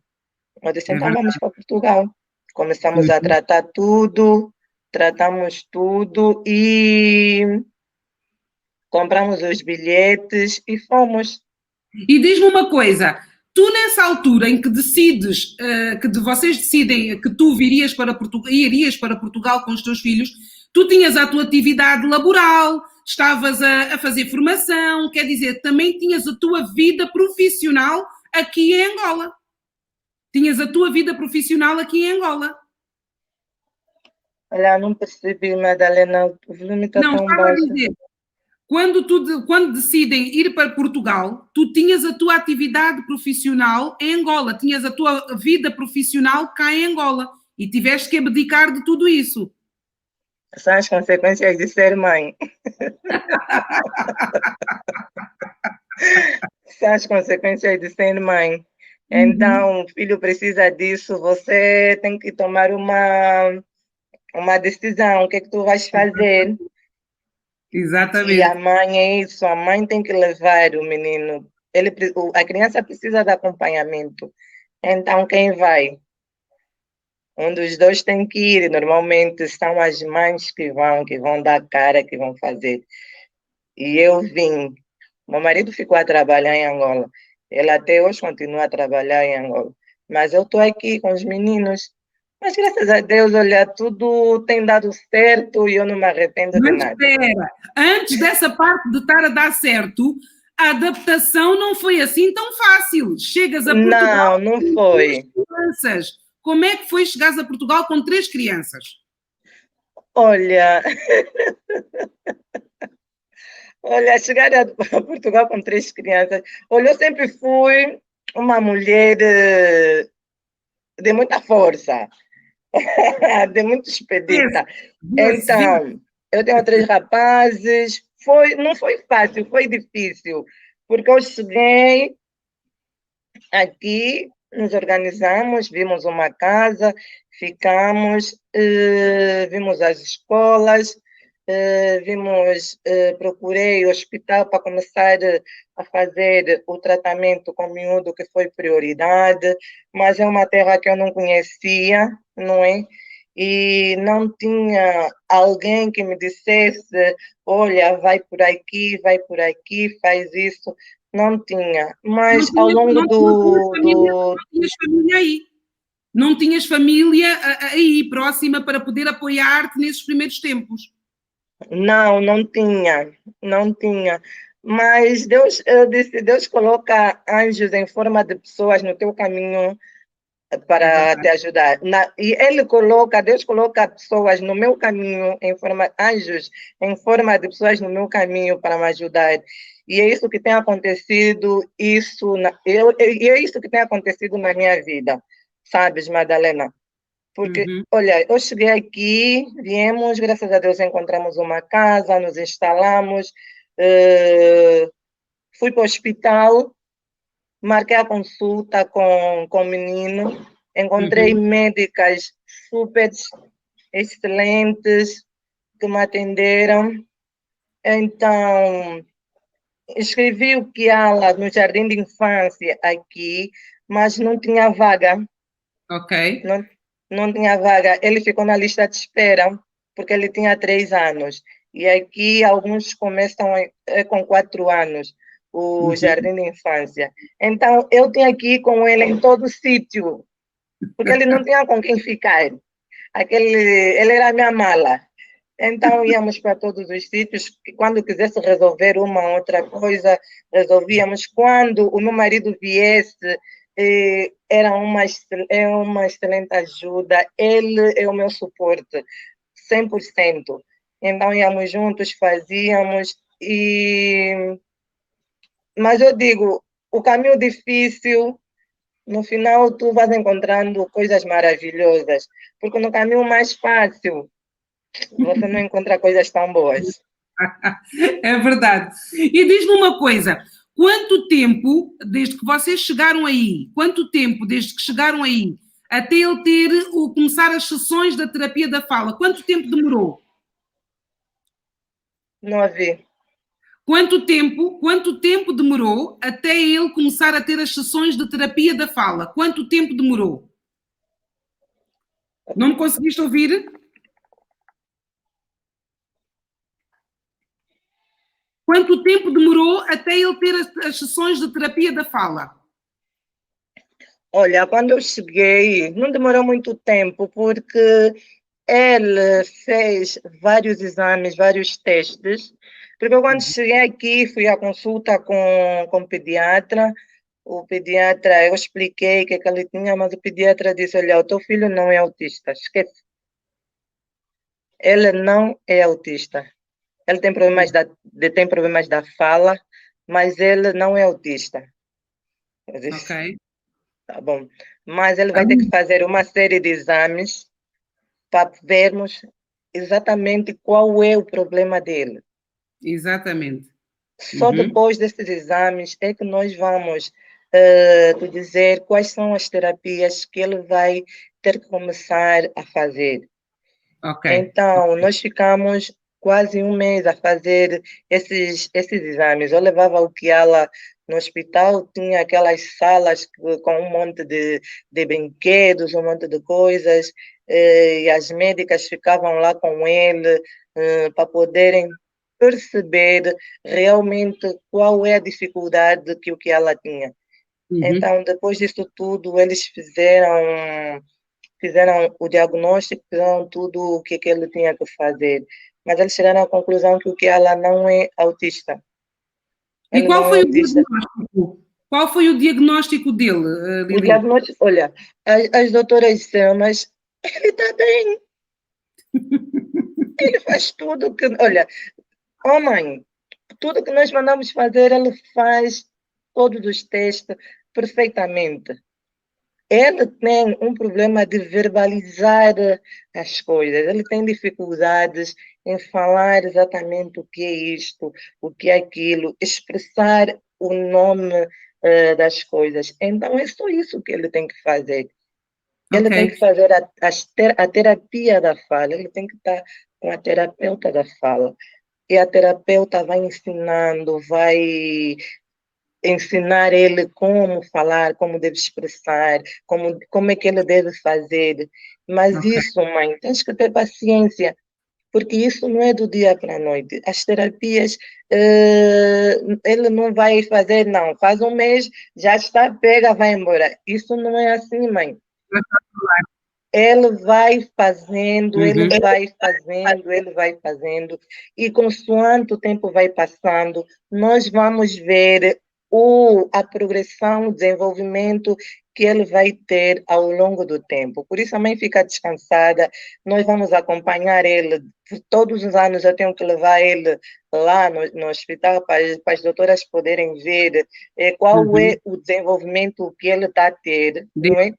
Eu disse, É então vamos verdade. para Portugal. Começamos a Uhum. tratar tudo, tratamos tudo e compramos os bilhetes e fomos. E diz-me uma coisa, tu nessa altura em que decides, vocês decidem que tu virias para Portugal, irias para Portugal com os teus filhos, tu tinhas a tua atividade laboral, estavas a fazer formação, quer dizer, também tinhas a tua vida profissional aqui em Angola. Tinhas a tua vida profissional aqui em Angola. Olha, não percebi, Madalena, o volume está Não, tão estava a baixo. dizer, quando decidem ir para Portugal, tu tinhas a tua atividade profissional em Angola, tinhas a tua vida profissional cá em Angola e tiveste que abdicar de tudo isso. São as consequências de ser mãe. São as consequências de ser mãe. Uhum. Então, o filho precisa disso, você tem que tomar uma decisão, o que é que tu vais fazer? E a Exatamente. mãe é isso, a mãe tem que levar o menino. A criança precisa de acompanhamento. Então, quem vai? Um dos dois tem que ir. Normalmente são as mães que vão dar cara, que vão fazer. E eu vim. Meu marido ficou a trabalhar em Angola. Ele até hoje continua a trabalhar em Angola. Mas eu estou aqui com os meninos. Mas graças a Deus, olha, tudo tem dado certo e eu não me arrependo de Mas nada. espera, antes dessa parte de estar a dar certo, a adaptação não foi assim tão fácil. Chegas a Portugal Não, não com três foi. crianças. Como é que foi chegares a Portugal com três crianças? Olha, olha, chegar a Portugal com três crianças. Olha, eu sempre fui uma mulher de muita força, de muito Vê-se, expedita. vê-se. Então, eu tenho três rapazes. Não foi fácil, foi difícil, porque eu cheguei aqui, nos organizamos, vimos uma casa, ficamos, vimos as escolas, procurei o hospital para começar a fazer o tratamento com o miúdo, que foi prioridade, mas é uma terra que eu não conhecia, não é? E não tinha alguém que me dissesse, olha, vai por aqui, faz isso. Não tinha, mas ao longo Não tinhas família aí. Não tinhas família aí próxima para poder apoiar-te nesses primeiros tempos. Não, não tinha. Mas Deus, eu disse, Deus coloca anjos em forma de pessoas no teu caminho É para te verdade. ajudar. E Deus coloca pessoas no meu caminho anjos em forma de pessoas no meu caminho para me ajudar. E é isso que tem acontecido, e é isso que tem acontecido na minha vida, sabes, Madalena? Porque, Uhum. olha, eu cheguei aqui, viemos, graças a Deus encontramos uma casa, nos instalamos, eh, fui para o hospital, marquei a consulta com o menino, encontrei Uhum. médicas super excelentes que me atenderam. Então, escrevi o que há lá no jardim de infância aqui, mas não tinha vaga. Ok. Não, não tinha vaga. Ele ficou na lista de espera, porque ele tinha 3 anos. E aqui alguns começam com 4 anos, o Uhum. jardim de infância. Então, eu tinha que ir com ele em todo sítio, porque ele não tinha com quem ficar. Ele era a minha mala. Então, íamos para todos os sítios. Quando quisesse resolver uma outra coisa, resolvíamos. Quando o meu marido viesse, é uma excelente ajuda. Ele é o meu suporte, 100%. Então, íamos juntos, fazíamos. Mas eu digo, o caminho difícil, no final, tu vas encontrando coisas maravilhosas. Porque no caminho mais fácil, você não encontra coisas tão boas. É verdade. E diz-me uma coisa: quanto tempo, desde que vocês chegaram aí, quanto tempo, desde que chegaram aí, até ele ter começar as sessões da terapia da fala? Quanto tempo demorou? Não ouvi. Quanto tempo demorou até ele começar a ter as sessões de terapia da fala? Quanto tempo demorou? Não me conseguiste ouvir? Quanto tempo demorou até ele ter as sessões de terapia da fala? Olha, quando eu cheguei, não demorou muito tempo, porque ele fez vários exames, vários testes, porque eu, quando cheguei aqui, fui à consulta com o pediatra. O pediatra, eu expliquei o que ele tinha, mas o pediatra disse: olha, o teu filho não é autista, esquece. Ele não é autista. Ele tem problemas da fala, mas ele não é autista. Eu disse: Ok. tá bom. Mas ele vai ter que fazer uma série de exames para vermos exatamente qual é o problema dele. Exatamente. Só Uhum. depois desses exames é que nós vamos te dizer quais são as terapias que ele vai ter que começar a fazer. Ok. Então, nós ficamos quase um mês a fazer esses exames. Eu levava o Kiala no hospital, tinha aquelas salas com um monte de brinquedos, um monte de coisas, e as médicas ficavam lá com ele para poderem perceber realmente qual é a dificuldade que o Kiala tinha. Uhum. Então, depois disso tudo, eles fizeram o diagnóstico, fizeram tudo o que ele tinha que fazer. Mas eles chegaram à conclusão que ela não é autista. E Ele qual não é foi o autista. diagnóstico? Qual foi o diagnóstico dele, O Lili? diagnóstico, olha, as doutoras disseram, mas ele está bem, ele faz tudo que. Olha, oh mãe, tudo que nós mandamos fazer, ele faz todos os testes perfeitamente. Ele tem um problema de verbalizar as coisas, ele tem dificuldades em falar exatamente o que é isto, o que é aquilo, expressar o nome das coisas. Então, é só isso que ele tem que fazer. Ele Ok. tem que fazer a terapia da fala, ele tem que estar com a terapeuta da fala. E a terapeuta vai ensinando, vai ensinar ele como falar, como deve expressar, como é que ele deve fazer. Mas Ok. isso, mãe, tens que ter paciência, porque isso não é do dia para a noite. As terapias, ele não vai fazer, não. Faz um mês, já está, pega, vai embora. Isso não é assim, mãe. Ele vai fazendo, ele Uhum. vai fazendo, ele vai fazendo, e consoante o tempo vai passando, nós vamos ver a progressão, o desenvolvimento que ele vai ter ao longo do tempo. Por isso, a mãe fica descansada, nós vamos acompanhar ele. Todos os anos eu tenho que levar ele lá no hospital para as doutoras poderem ver qual é Uhum. o desenvolvimento que ele está a ter, De- não é?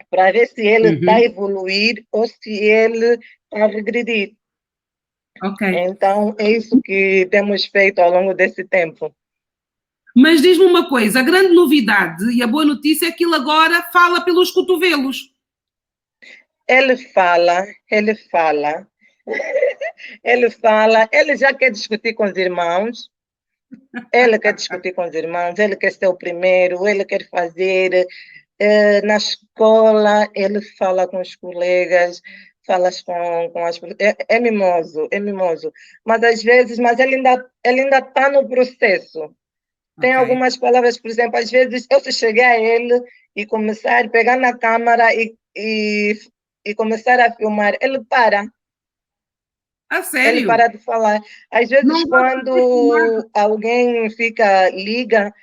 Para ver se ele está a Uhum. evoluir ou se ele está a regredir. Ok. Então, é isso que temos feito ao longo desse tempo. Mas diz-me uma coisa, a grande novidade e a boa notícia é que ele agora fala pelos cotovelos. Ele fala, ele já quer discutir com os irmãos, ele quer discutir com os irmãos, ele quer ser o primeiro, ele quer fazer. Na escola, ele fala com os colegas, fala com as. É mimoso, é mimoso. Mas às vezes, mas ele ainda está no processo. Tem Ok. algumas palavras, por exemplo, às vezes eu se chegar a ele e começar a pegar na câmera e começar a filmar, A ele sério? para de falar. Às vezes, Não gosta de ser filmado. quando alguém liga,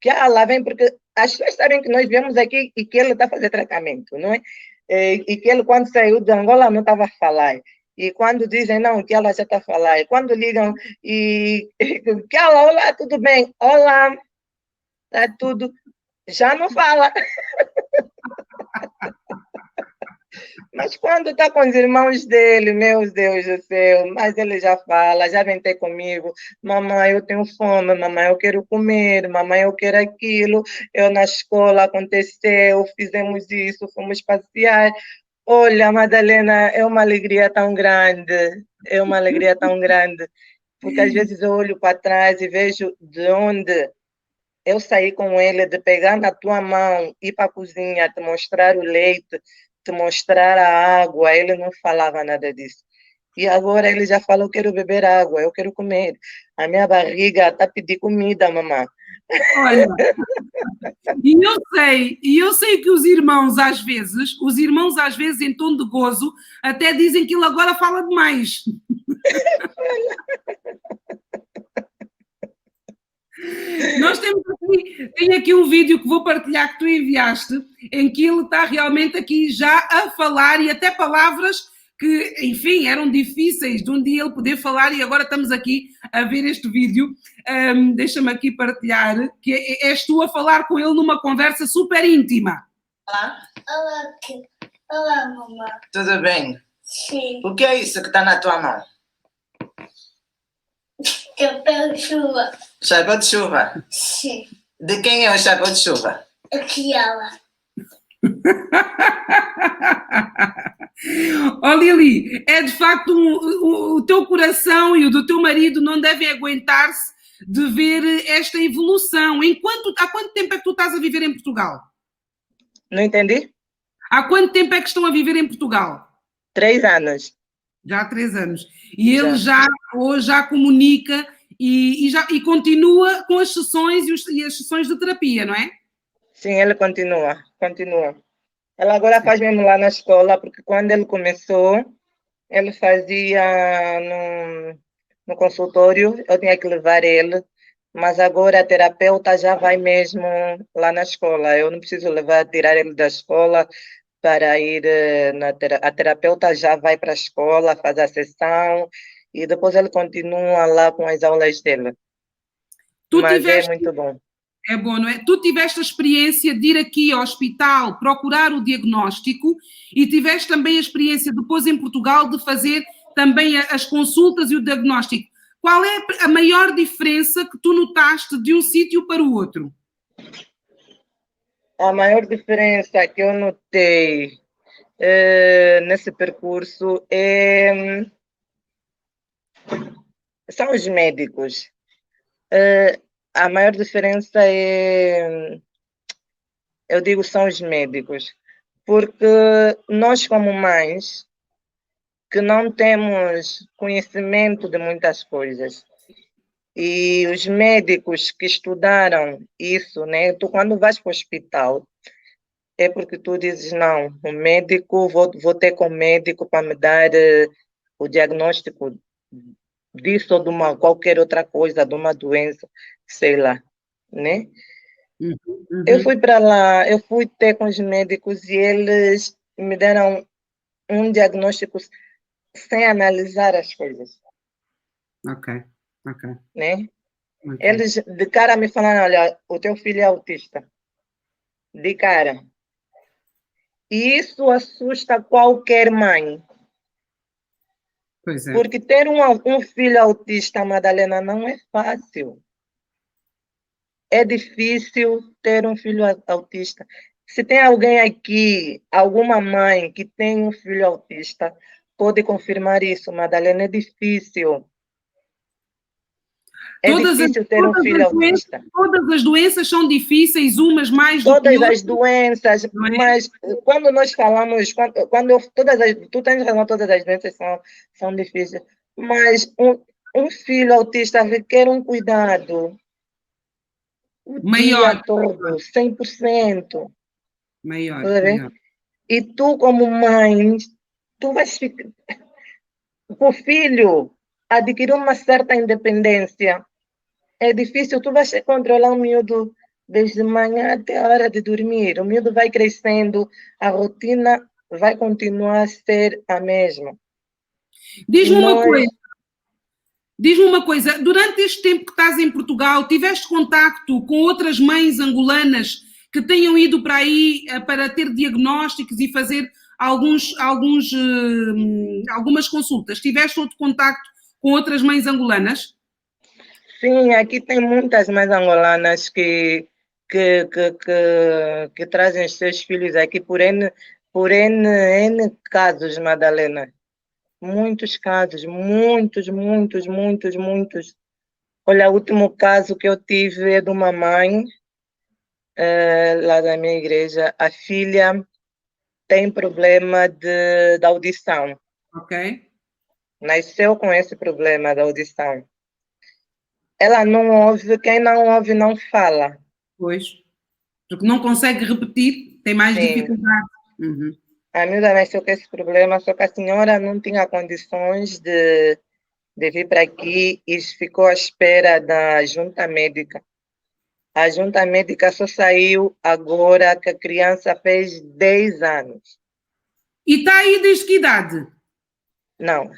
que lá vem, porque as pessoas sabem que nós viemos aqui e que ele está a fazer tratamento, não é? E que ele, quando saiu de Angola, não estava a falar. E quando dizem, não, que ela já está a falar. E quando ligam, que ela, olá, tudo bem? Olá, está tudo. Já não fala. Mas quando está com os irmãos dele, meu Deus do céu, mas ele já fala, já vem ter comigo, mamãe, eu tenho fome, mamãe, eu quero comer, mamãe, eu quero aquilo, eu na escola aconteceu, fizemos isso, fomos passear. Olha, Madalena, é uma alegria tão grande, é uma alegria tão grande, porque às vezes eu olho para trás e vejo de onde eu saí com ele, de pegar na tua mão, ir para a cozinha, te mostrar o leite, te mostrar a água, ele não falava nada disso. E agora ele já falou, eu quero beber água, eu quero comer. A minha barriga está pedindo comida, mamãe. Olha, e eu sei que os irmãos às vezes, em tom de gozo, até dizem que ele agora fala demais. Nós tenho aqui um vídeo que vou partilhar que tu enviaste, em que ele está realmente aqui já a falar e até palavras que, enfim, eram difíceis de um dia ele poder falar e agora estamos aqui a ver este vídeo. Deixa-me aqui partilhar, que és tu a falar com ele numa conversa super íntima. Olá. Olá, olá, mamãe. Tudo bem? Sim. O que é isso que está na tua mão? Chapéu de chuva. Chapéu de chuva? Sim. De quem é o chapéu de chuva? Aqui ela. Oh Lili, é de facto o teu coração e o do teu marido não devem aguentar-se de ver esta evolução. Há quanto tempo é que tu estás a viver em Portugal? Não entendi? Há quanto tempo é que estão a viver em Portugal? 3 anos. Já há 3 anos. E ele hoje já comunica e continua com as sessões e as sessões de terapia, não é? Sim, ele continua. Ele agora faz mesmo lá na escola, porque quando ele começou, ele fazia no consultório, eu tinha que levar ele, mas agora a terapeuta já vai mesmo lá na escola. Eu não preciso tirar ele da escola para ir a terapeuta já vai para a escola, faz a sessão e depois ele continua lá com as aulas dele. Mas é muito bom. É bom, não é? Tu tiveste a experiência de ir aqui ao hospital procurar o diagnóstico e tiveste também a experiência depois em Portugal de fazer também as consultas e o diagnóstico. Qual é a maior diferença que tu notaste de um sítio para o outro? A maior diferença que eu notei nesse percurso são os médicos. A maior diferença eu digo, são os médicos, porque nós como mães que não temos conhecimento de muitas coisas, e os médicos que estudaram isso, né? Tu quando vais para o hospital, é porque tu dizes, não, o médico, vou ter com o médico para me dar o diagnóstico disso ou de qualquer outra coisa, de uma doença, sei lá, né? Uhum. Eu fui para lá, eu fui ter com os médicos e eles me deram um diagnóstico sem analisar as coisas. Ok. Né? Okay. Eles de cara me falaram, olha, o teu filho é autista. De cara. E isso assusta qualquer mãe. Pois é. Porque ter um filho autista, Madalena, não é fácil. É difícil ter um filho autista. Se tem alguém aqui, alguma mãe que tem um filho autista, pode confirmar isso, Madalena, é difícil. É difícil ter um filho autista. Todas as doenças são difíceis, umas mais do que outras. Todas as doenças, mas quando nós falamos, tu tens razão, todas as doenças são difíceis, mas um filho autista requer um cuidado o maior, dia todo, 100%. Maior. E tu, como mãe, tu vais ficar... O filho adquirir uma certa independência. É difícil, tu vais controlar o miúdo desde manhã até a hora de dormir. O miúdo vai crescendo, a rotina vai continuar a ser a mesma. Diz-me uma coisa, durante este tempo que estás em Portugal, tiveste contacto com outras mães angolanas que tenham ido para aí para ter diagnósticos e fazer algumas consultas. Tiveste outro contacto com outras mães angolanas? Sim, aqui tem muitas mães angolanas que trazem os seus filhos aqui N casos, Madalena. Muitos casos, muitos. Olha, o último caso que eu tive é de uma mãe lá da minha igreja. A filha tem problema da audição. Ok. Nasceu com esse problema da audição. Ela não ouve, quem não ouve não fala. Pois. Porque não consegue repetir, tem mais Sim. dificuldade. Uhum. A miúda nasceu com esse problema, só que a senhora não tinha condições de vir para aqui e ficou à espera da junta médica. A junta médica só saiu agora que a criança fez 10 anos. E está aí desde que idade? Não,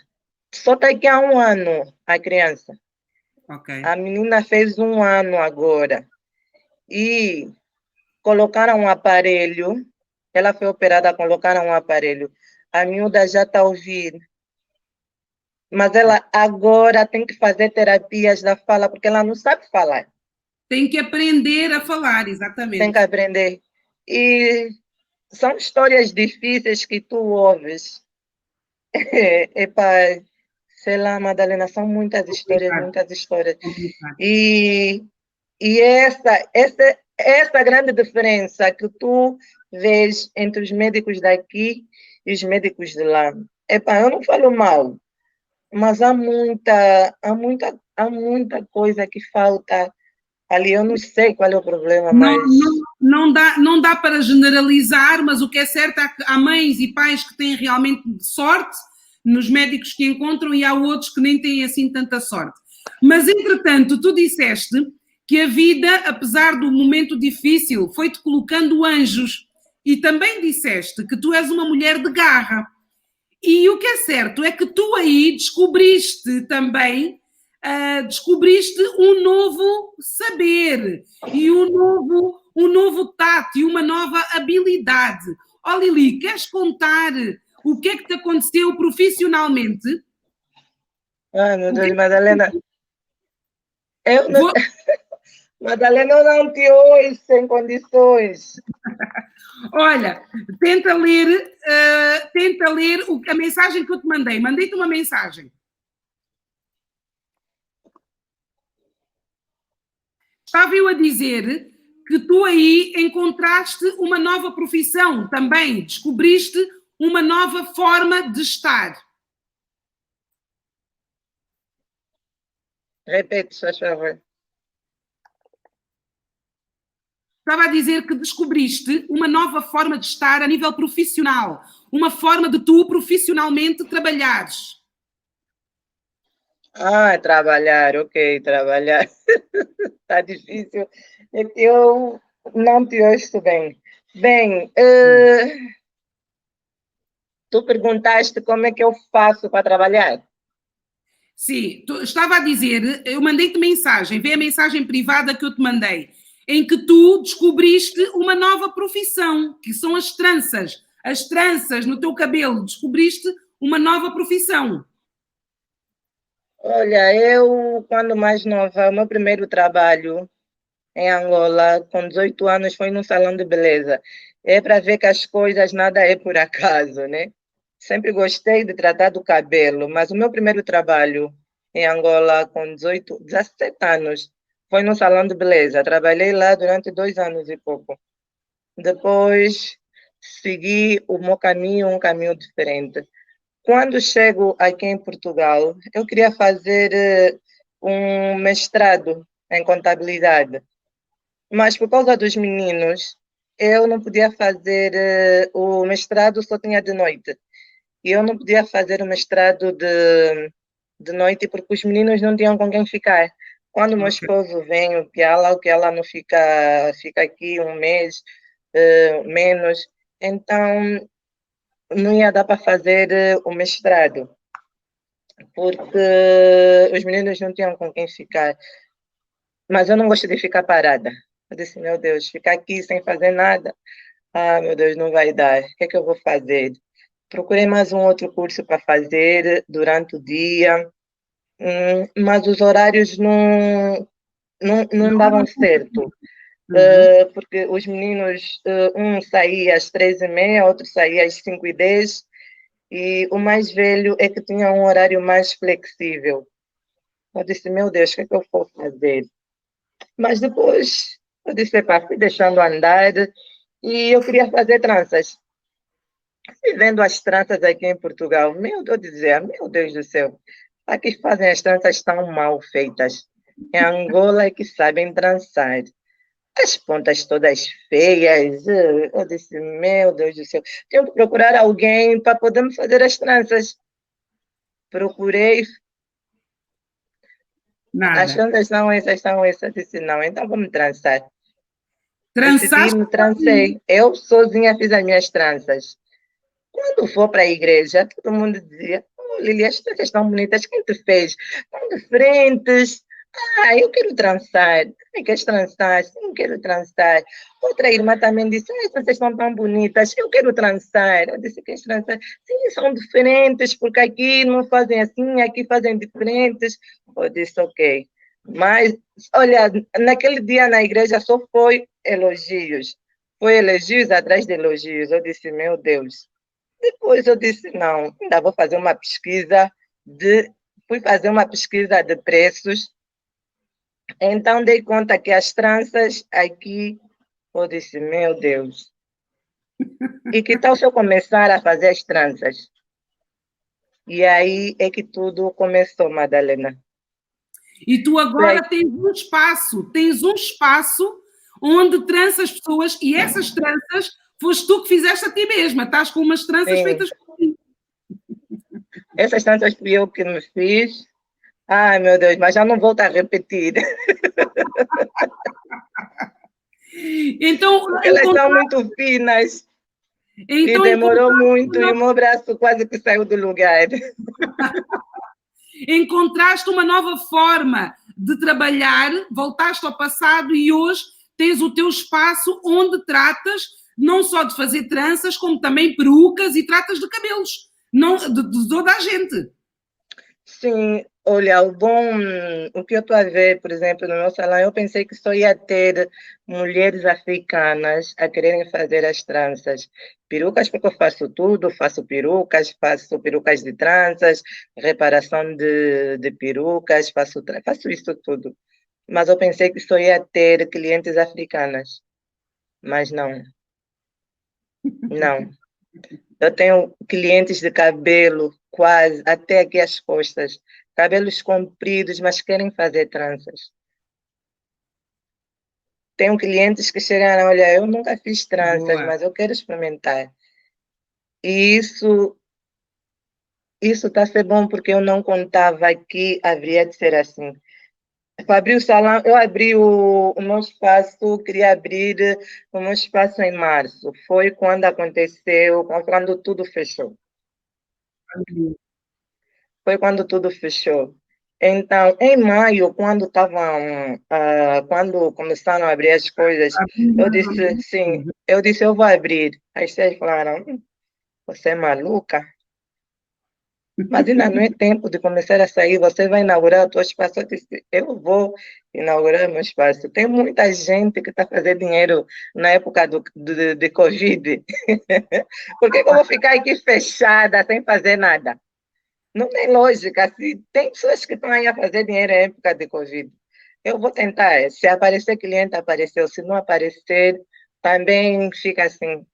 só está aqui há 1 ano a criança. Ok. A menina fez 1 ano agora. E colocaram um aparelho, ela foi operada, colocaram um aparelho. A miúda já está a ouvir. Mas ela agora tem que fazer terapias da fala, porque ela não sabe falar. Tem que aprender a falar, Tem exatamente. que aprender. E são histórias difíceis que tu ouves. Epa, sei lá, Madalena, são muitas histórias. Complicado. E essa grande diferença que tu vês entre os médicos daqui e os médicos de lá. Epa, eu não falo mal, mas há muita coisa que falta ali. Eu não sei qual é o problema, Não, mas não dá para generalizar, mas o que é certo é que há mães e pais que têm realmente sorte nos médicos que encontram e há outros que nem têm assim tanta sorte. Mas, entretanto, tu disseste que a vida, apesar do momento difícil, foi-te colocando anjos. E também disseste que tu és uma mulher de garra. E o que é certo é que tu aí descobriste também, descobriste um novo saber e um novo tato e uma nova habilidade. Ó Lili, queres contar o que é que te aconteceu profissionalmente? ai meu O que Deus, é que... Madalena, eu não, Vou... Madalena, eu não te ouço sem condições. Olha, tenta ler a mensagem que eu te mandei. Mandei-te uma mensagem. Estava eu a dizer que tu aí encontraste uma nova profissão também, descobriste uma nova forma de estar. Repete, por favor. Estava a dizer que descobriste uma nova forma de estar a nível profissional, uma forma de tu profissionalmente trabalhares. Ah, trabalhar, ok, trabalhar. Está difícil. É que eu não te ouço bem. Bem, tu perguntaste como é que eu faço para trabalhar. Sim, estava a dizer, eu mandei-te mensagem, vê a mensagem privada que eu te mandei, em que tu descobriste uma nova profissão, que são as tranças. As tranças no teu cabelo, descobriste uma nova profissão. Olha, eu, quando mais nova, o meu primeiro trabalho em Angola, com 18 anos, foi num salão de beleza. É para ver que as coisas nada é por acaso, né? Sempre gostei de tratar do cabelo, mas o meu primeiro trabalho em Angola, com 17 anos, foi num salão de beleza. Trabalhei lá durante 2 anos e pouco. Depois, segui o meu caminho, um caminho diferente. Quando chego aqui em Portugal, eu queria fazer um mestrado em contabilidade, mas por causa dos meninos, eu não podia fazer o mestrado, só tinha de noite. E eu não podia fazer o mestrado de noite porque os meninos não tinham com quem ficar. Quando meu esposo vem, o que ela não fica aqui 1 mês, menos, então não ia dar para fazer o mestrado, porque os meninos não tinham com quem ficar. Mas eu não gosto de ficar parada. Eu disse, meu Deus, ficar aqui sem fazer nada, ah, meu Deus, não vai dar. O que é que eu vou fazer? procurei mais um outro curso para fazer durante o dia, mas os horários não davam certo. Porque os meninos, um saía às 3h30, outro saía às 5h10, e o mais velho é que tinha um horário mais flexível. Eu disse, meu Deus, o que é que eu vou fazer? Mas depois eu disse, epá, fui deixando andar e eu queria fazer tranças. E vendo as tranças aqui em Portugal, eu dizia, meu Deus do céu, aqui fazem as tranças tão mal feitas. Em Angola é que sabem trançar. As pontas todas feias. Eu disse, meu Deus do céu, tenho que procurar alguém para podermos fazer as tranças. Procurei, as Nada. tranças são essas. Eu disse, não, então vamos trançar. Trançaste Decidi, me trancei. Eu sozinha fiz as minhas tranças. Quando for para a igreja, todo mundo dizia, oh, Lili, as tranças estão bonitas, quem te fez? Estão diferentes. Ah, eu quero trançar. Ai, queres trançar? Sim, quero trançar. Outra irmã também disse, ai, vocês estão tão bonitas, eu quero trançar. Eu disse, queres trançar? Sim, são diferentes, porque aqui não fazem assim, aqui fazem diferentes. Eu disse, ok. Mas, olha, naquele dia na igreja só foi elogios. Foi elogios atrás de elogios. Eu disse, meu Deus. Depois eu disse, não, ainda vou fazer uma pesquisa fui fazer uma pesquisa de preços. Então, dei conta que as tranças aqui, eu disse, meu Deus. E que tal se eu começar a fazer as tranças? E aí é que tudo começou, Madalena. E tu agora tens um espaço onde tranças pessoas e essas tranças foste tu que fizeste a ti mesma. Estás com umas tranças Sim. feitas por ti. Essas tranças fui eu que me fiz. Ai, meu Deus, mas já não volto a repetir. Então, Porque elas são muito finas. E demorou muito e o meu braço quase que saiu do lugar. Encontraste uma nova forma de trabalhar, voltaste ao passado e hoje tens o teu espaço onde tratas não só de fazer tranças, como também perucas e tratas de cabelos, não, de toda a gente. Sim, olha, o que eu estou a ver, por exemplo, no meu salão, eu pensei que só ia ter mulheres africanas a quererem fazer as tranças. Perucas, porque eu faço tudo, faço perucas de tranças, reparação de perucas, faço isso tudo. Mas eu pensei que só ia ter clientes africanas. Mas não, não. Eu tenho clientes de cabelo quase até aqui as costas, cabelos compridos, mas querem fazer tranças. Tenho clientes que chegaram, olha, eu nunca fiz tranças, Boa. mas eu quero experimentar. E isso está a ser bom porque eu não contava que haveria de ser assim. Para abrir o salão, eu abri o meu espaço, queria abrir o meu espaço em março. Foi quando aconteceu, quando tudo fechou. Foi quando tudo fechou. Então, em maio, quando começaram a abrir as coisas, eu disse, sim, eu vou abrir. Aí vocês falaram, você é maluca? Mas ainda não é tempo de começar a sair, você vai inaugurar o seu espaço. Eu disse, eu vou inaugurar meu espaço. Tem muita gente que está fazendo dinheiro na época de Covid. Por que eu vou ficar aqui fechada, sem fazer nada? Não tem lógica. Se tem pessoas que estão aí a fazer dinheiro em época de Covid. Eu vou tentar. Se aparecer cliente, apareceu. Se não aparecer, também fica assim.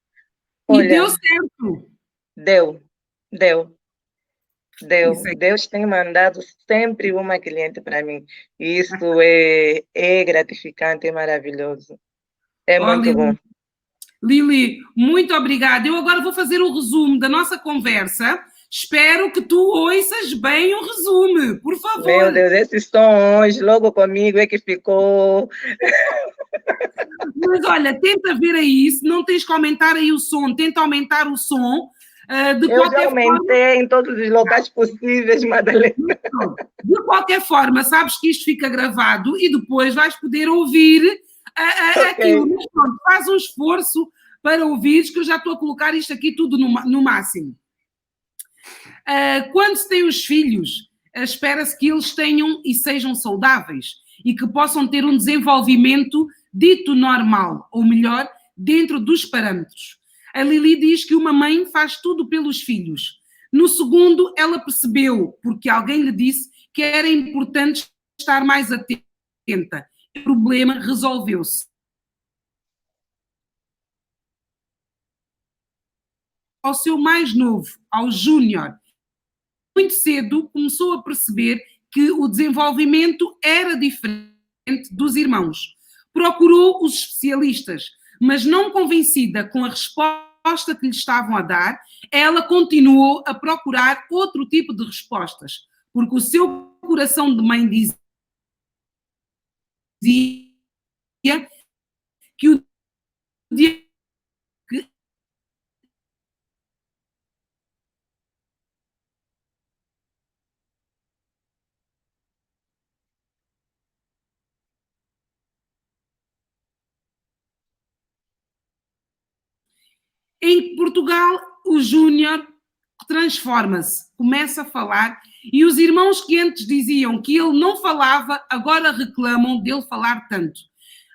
Olha, e deu certo. Deu. Isso é Deus tem mandado sempre uma cliente para mim. E isso é gratificante, é maravilhoso. É muito bom. Lili, muito obrigada. Eu agora vou fazer um resumo da nossa conversa. Espero que tu ouças bem o resumo, por favor. Meu Deus, esses sons logo comigo é que ficou. Mas olha, tenta ver aí, se não tens que aumentar aí o som, tenta aumentar o som. Eu já aumentei em todos os locais possíveis, Madalena. De qualquer forma, sabes que isto fica gravado e depois vais poder ouvir aquilo. Mas pronto, faz um esforço para ouvires, que eu já estou a colocar isto aqui tudo no máximo. Quando se tem os filhos, espera-se que eles tenham e sejam saudáveis e que possam ter um desenvolvimento dito normal, ou melhor, dentro dos parâmetros. A Lili diz que uma mãe faz tudo pelos filhos. No segundo, ela percebeu, porque alguém lhe disse, que era importante estar mais atenta. O problema resolveu-se. Ao seu mais novo, ao Júnior, muito cedo começou a perceber que o desenvolvimento era diferente dos irmãos. Procurou os especialistas, mas não convencida com a resposta que lhe estavam a dar, ela continuou a procurar outro tipo de respostas, porque o seu coração de mãe dizia que o dia em Portugal, o Júnior transforma-se, começa a falar, e os irmãos que antes diziam que ele não falava, agora reclamam dele falar tanto.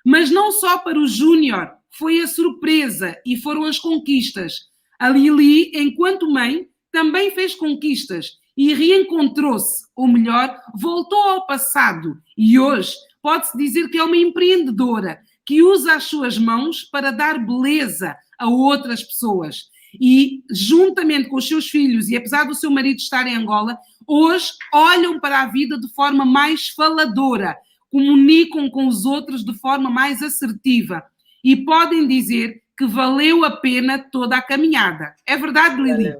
Mas não só para o Júnior, foi a surpresa e foram as conquistas. A Lili, enquanto mãe, também fez conquistas e reencontrou-se, ou melhor, voltou ao passado. E hoje pode-se dizer que é uma empreendedora que usa as suas mãos para dar beleza a outras pessoas. E, juntamente com os seus filhos, e apesar do seu marido estar em Angola, hoje olham para a vida de forma mais faladora, comunicam com os outros de forma mais assertiva e podem dizer que valeu a pena toda a caminhada. É verdade, Lili?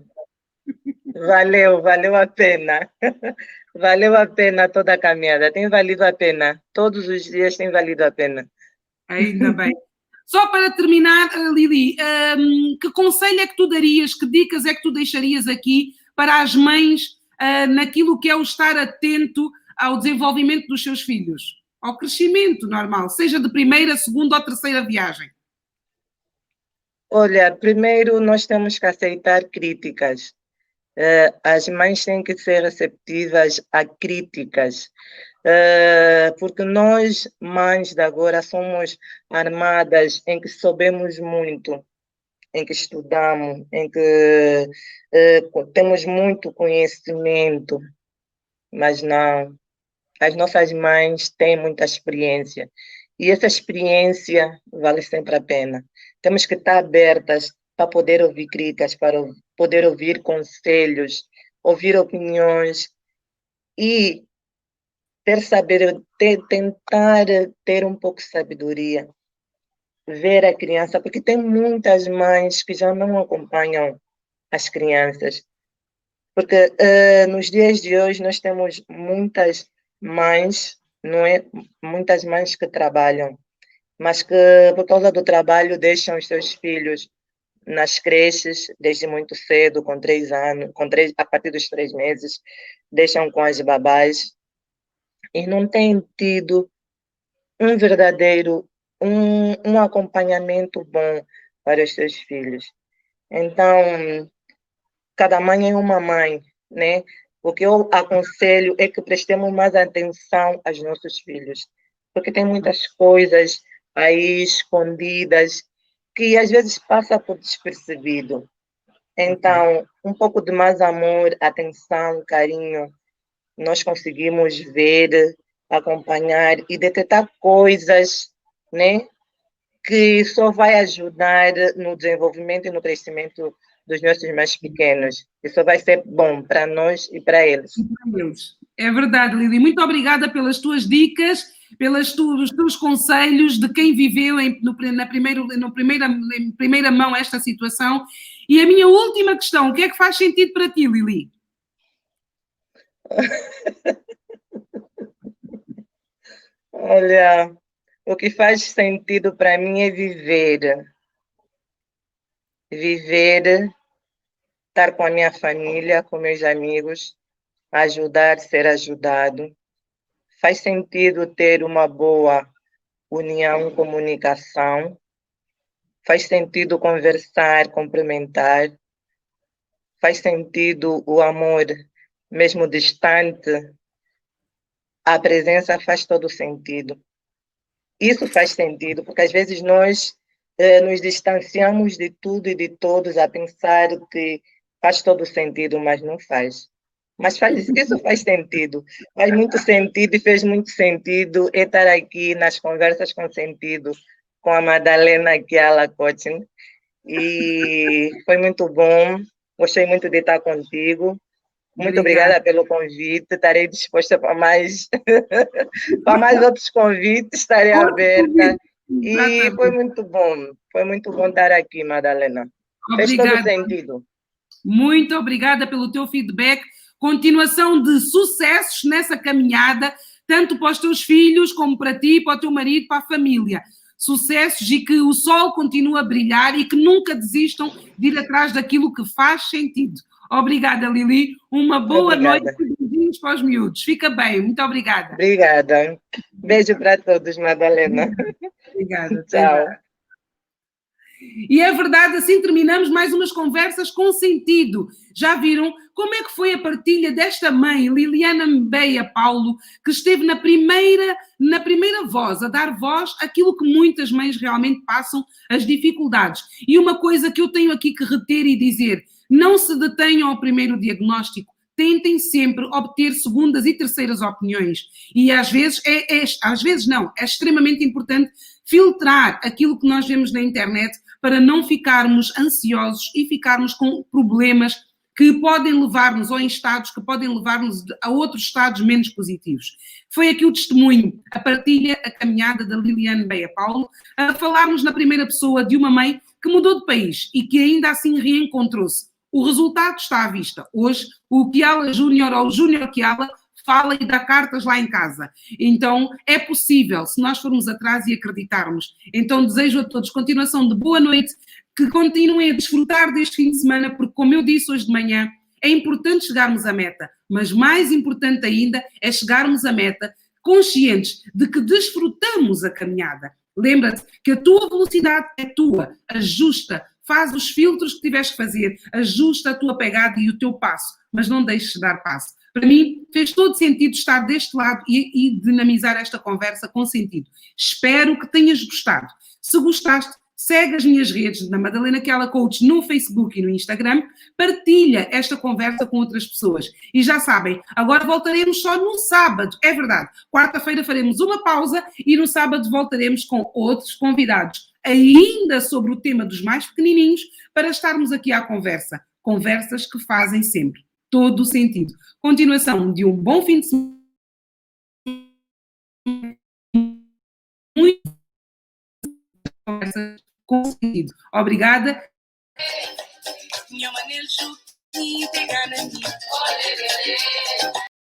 Valeu a pena. Valeu a pena toda a caminhada. Tem valido a pena. Todos os dias tem valido a pena. Ainda bem. Só para terminar, Lili, que conselho é que tu darias, que dicas é que tu deixarias aqui para as mães naquilo que é o estar atento ao desenvolvimento dos seus filhos? Ao crescimento normal, seja de primeira, segunda ou terceira viagem? Olha, primeiro nós temos que aceitar críticas. As mães têm que ser receptivas a críticas. Porque nós, mães de agora, somos armadas em que soubemos muito, em que estudamos, em que temos muito conhecimento, mas não. As nossas mães têm muita experiência e essa experiência vale sempre a pena. Temos que estar abertas para poder ouvir críticas, para poder ouvir conselhos, ouvir opiniões e tentar ter um pouco de sabedoria, ver a criança, porque tem muitas mães que já não acompanham as crianças, porque nos dias de hoje nós temos muitas mães, não é? Muitas mães que trabalham, mas que por causa do trabalho deixam os seus filhos nas creches desde muito cedo, com 3 anos, a partir dos 3 meses, deixam com as babás e não têm tido um verdadeiro, um acompanhamento bom para os seus filhos. Então, cada mãe é uma mãe, né? O que eu aconselho é que prestemos mais atenção aos nossos filhos, porque tem muitas coisas aí escondidas que às vezes passa por despercebido. Então, um pouco de mais amor, atenção, carinho, nós conseguimos ver, acompanhar e detectar coisas, né, que só vai ajudar no desenvolvimento e no crescimento dos nossos mais pequenos. Isso vai ser bom para nós e para eles. É verdade, Lili. Muito obrigada pelas tuas dicas, pelos teus conselhos de quem viveu em primeira mão esta situação. E a minha última questão, o que é que faz sentido para ti, Lili? Olha, o que faz sentido para mim é viver. Viver, estar com a minha família, com meus amigos, ajudar, ser ajudado. Faz sentido ter uma boa união, comunicação. Faz sentido conversar, cumprimentar. faz sentido o amor, mesmo distante, a presença faz todo sentido. Isso faz sentido, porque às vezes nós nos distanciamos de tudo e de todos a pensar que faz todo sentido, mas não faz. Mas isso faz sentido, faz muito sentido e fez muito sentido estar aqui nas conversas com sentido com a Madalena Kiala Coaching, e foi muito bom, gostei muito de estar contigo. Muito obrigada pelo convite, estarei disposta para mais, para mais outros convites, estarei aberta. E foi muito bom estar aqui, Madalena. Fez todo sentido. Muito obrigada pelo teu feedback, continuação de sucessos nessa caminhada, tanto para os teus filhos, como para ti, para o teu marido, para a família. Sucessos e que o sol continue a brilhar e que nunca desistam de ir atrás daquilo que faz sentido. Obrigada, Lili. Uma boa noite e beijinhos para os miúdos. Fica bem. Muito obrigada. Obrigada. Beijo para todos, Madalena. Obrigada. Tchau. E é verdade, assim terminamos mais umas conversas com sentido. Já viram como é que foi a partilha desta mãe, Liliana Mbeia Paulo, que esteve na primeira voz, a dar voz àquilo que muitas mães realmente passam, as dificuldades. E uma coisa que eu tenho aqui que reter e dizer, não se detenham ao primeiro diagnóstico, tentem sempre obter segundas e terceiras opiniões. E às vezes, é extremamente importante filtrar aquilo que nós vemos na internet para não ficarmos ansiosos e ficarmos com problemas que podem levar-nos, ou em estados que podem levar-nos a outros estados menos positivos. Foi aqui o testemunho, a partilha, a caminhada da Liliane Beia Paulo, a falarmos na primeira pessoa de uma mãe que mudou de país e que ainda assim reencontrou-se. O resultado está à vista. Hoje, o Kiala Júnior ou o Júnior Kiala fala e dá cartas lá em casa. Então, é possível, se nós formos atrás e acreditarmos. Então, desejo a todos continuação de boa noite, que continuem a desfrutar deste fim de semana, porque, como eu disse hoje de manhã, é importante chegarmos à meta, mas mais importante ainda é chegarmos à meta conscientes de que desfrutamos a caminhada. Lembra-te que a tua velocidade é tua, ajusta, faz os filtros que tiveres que fazer, ajusta a tua pegada e o teu passo, mas não deixes de dar passo. Para mim, fez todo sentido estar deste lado e dinamizar esta conversa com sentido. Espero que tenhas gostado. Se gostaste, segue as minhas redes da Madalena Kiala Coach no Facebook e no Instagram, partilha esta conversa com outras pessoas. E já sabem, agora voltaremos só no sábado, é verdade. Quarta-feira faremos uma pausa e no sábado voltaremos com outros convidados, ainda sobre o tema dos mais pequenininhos, para estarmos aqui à conversa. Conversas que fazem sempre todo o sentido. Continuação de um bom fim de semana. Muito conversas com sentido. Obrigada.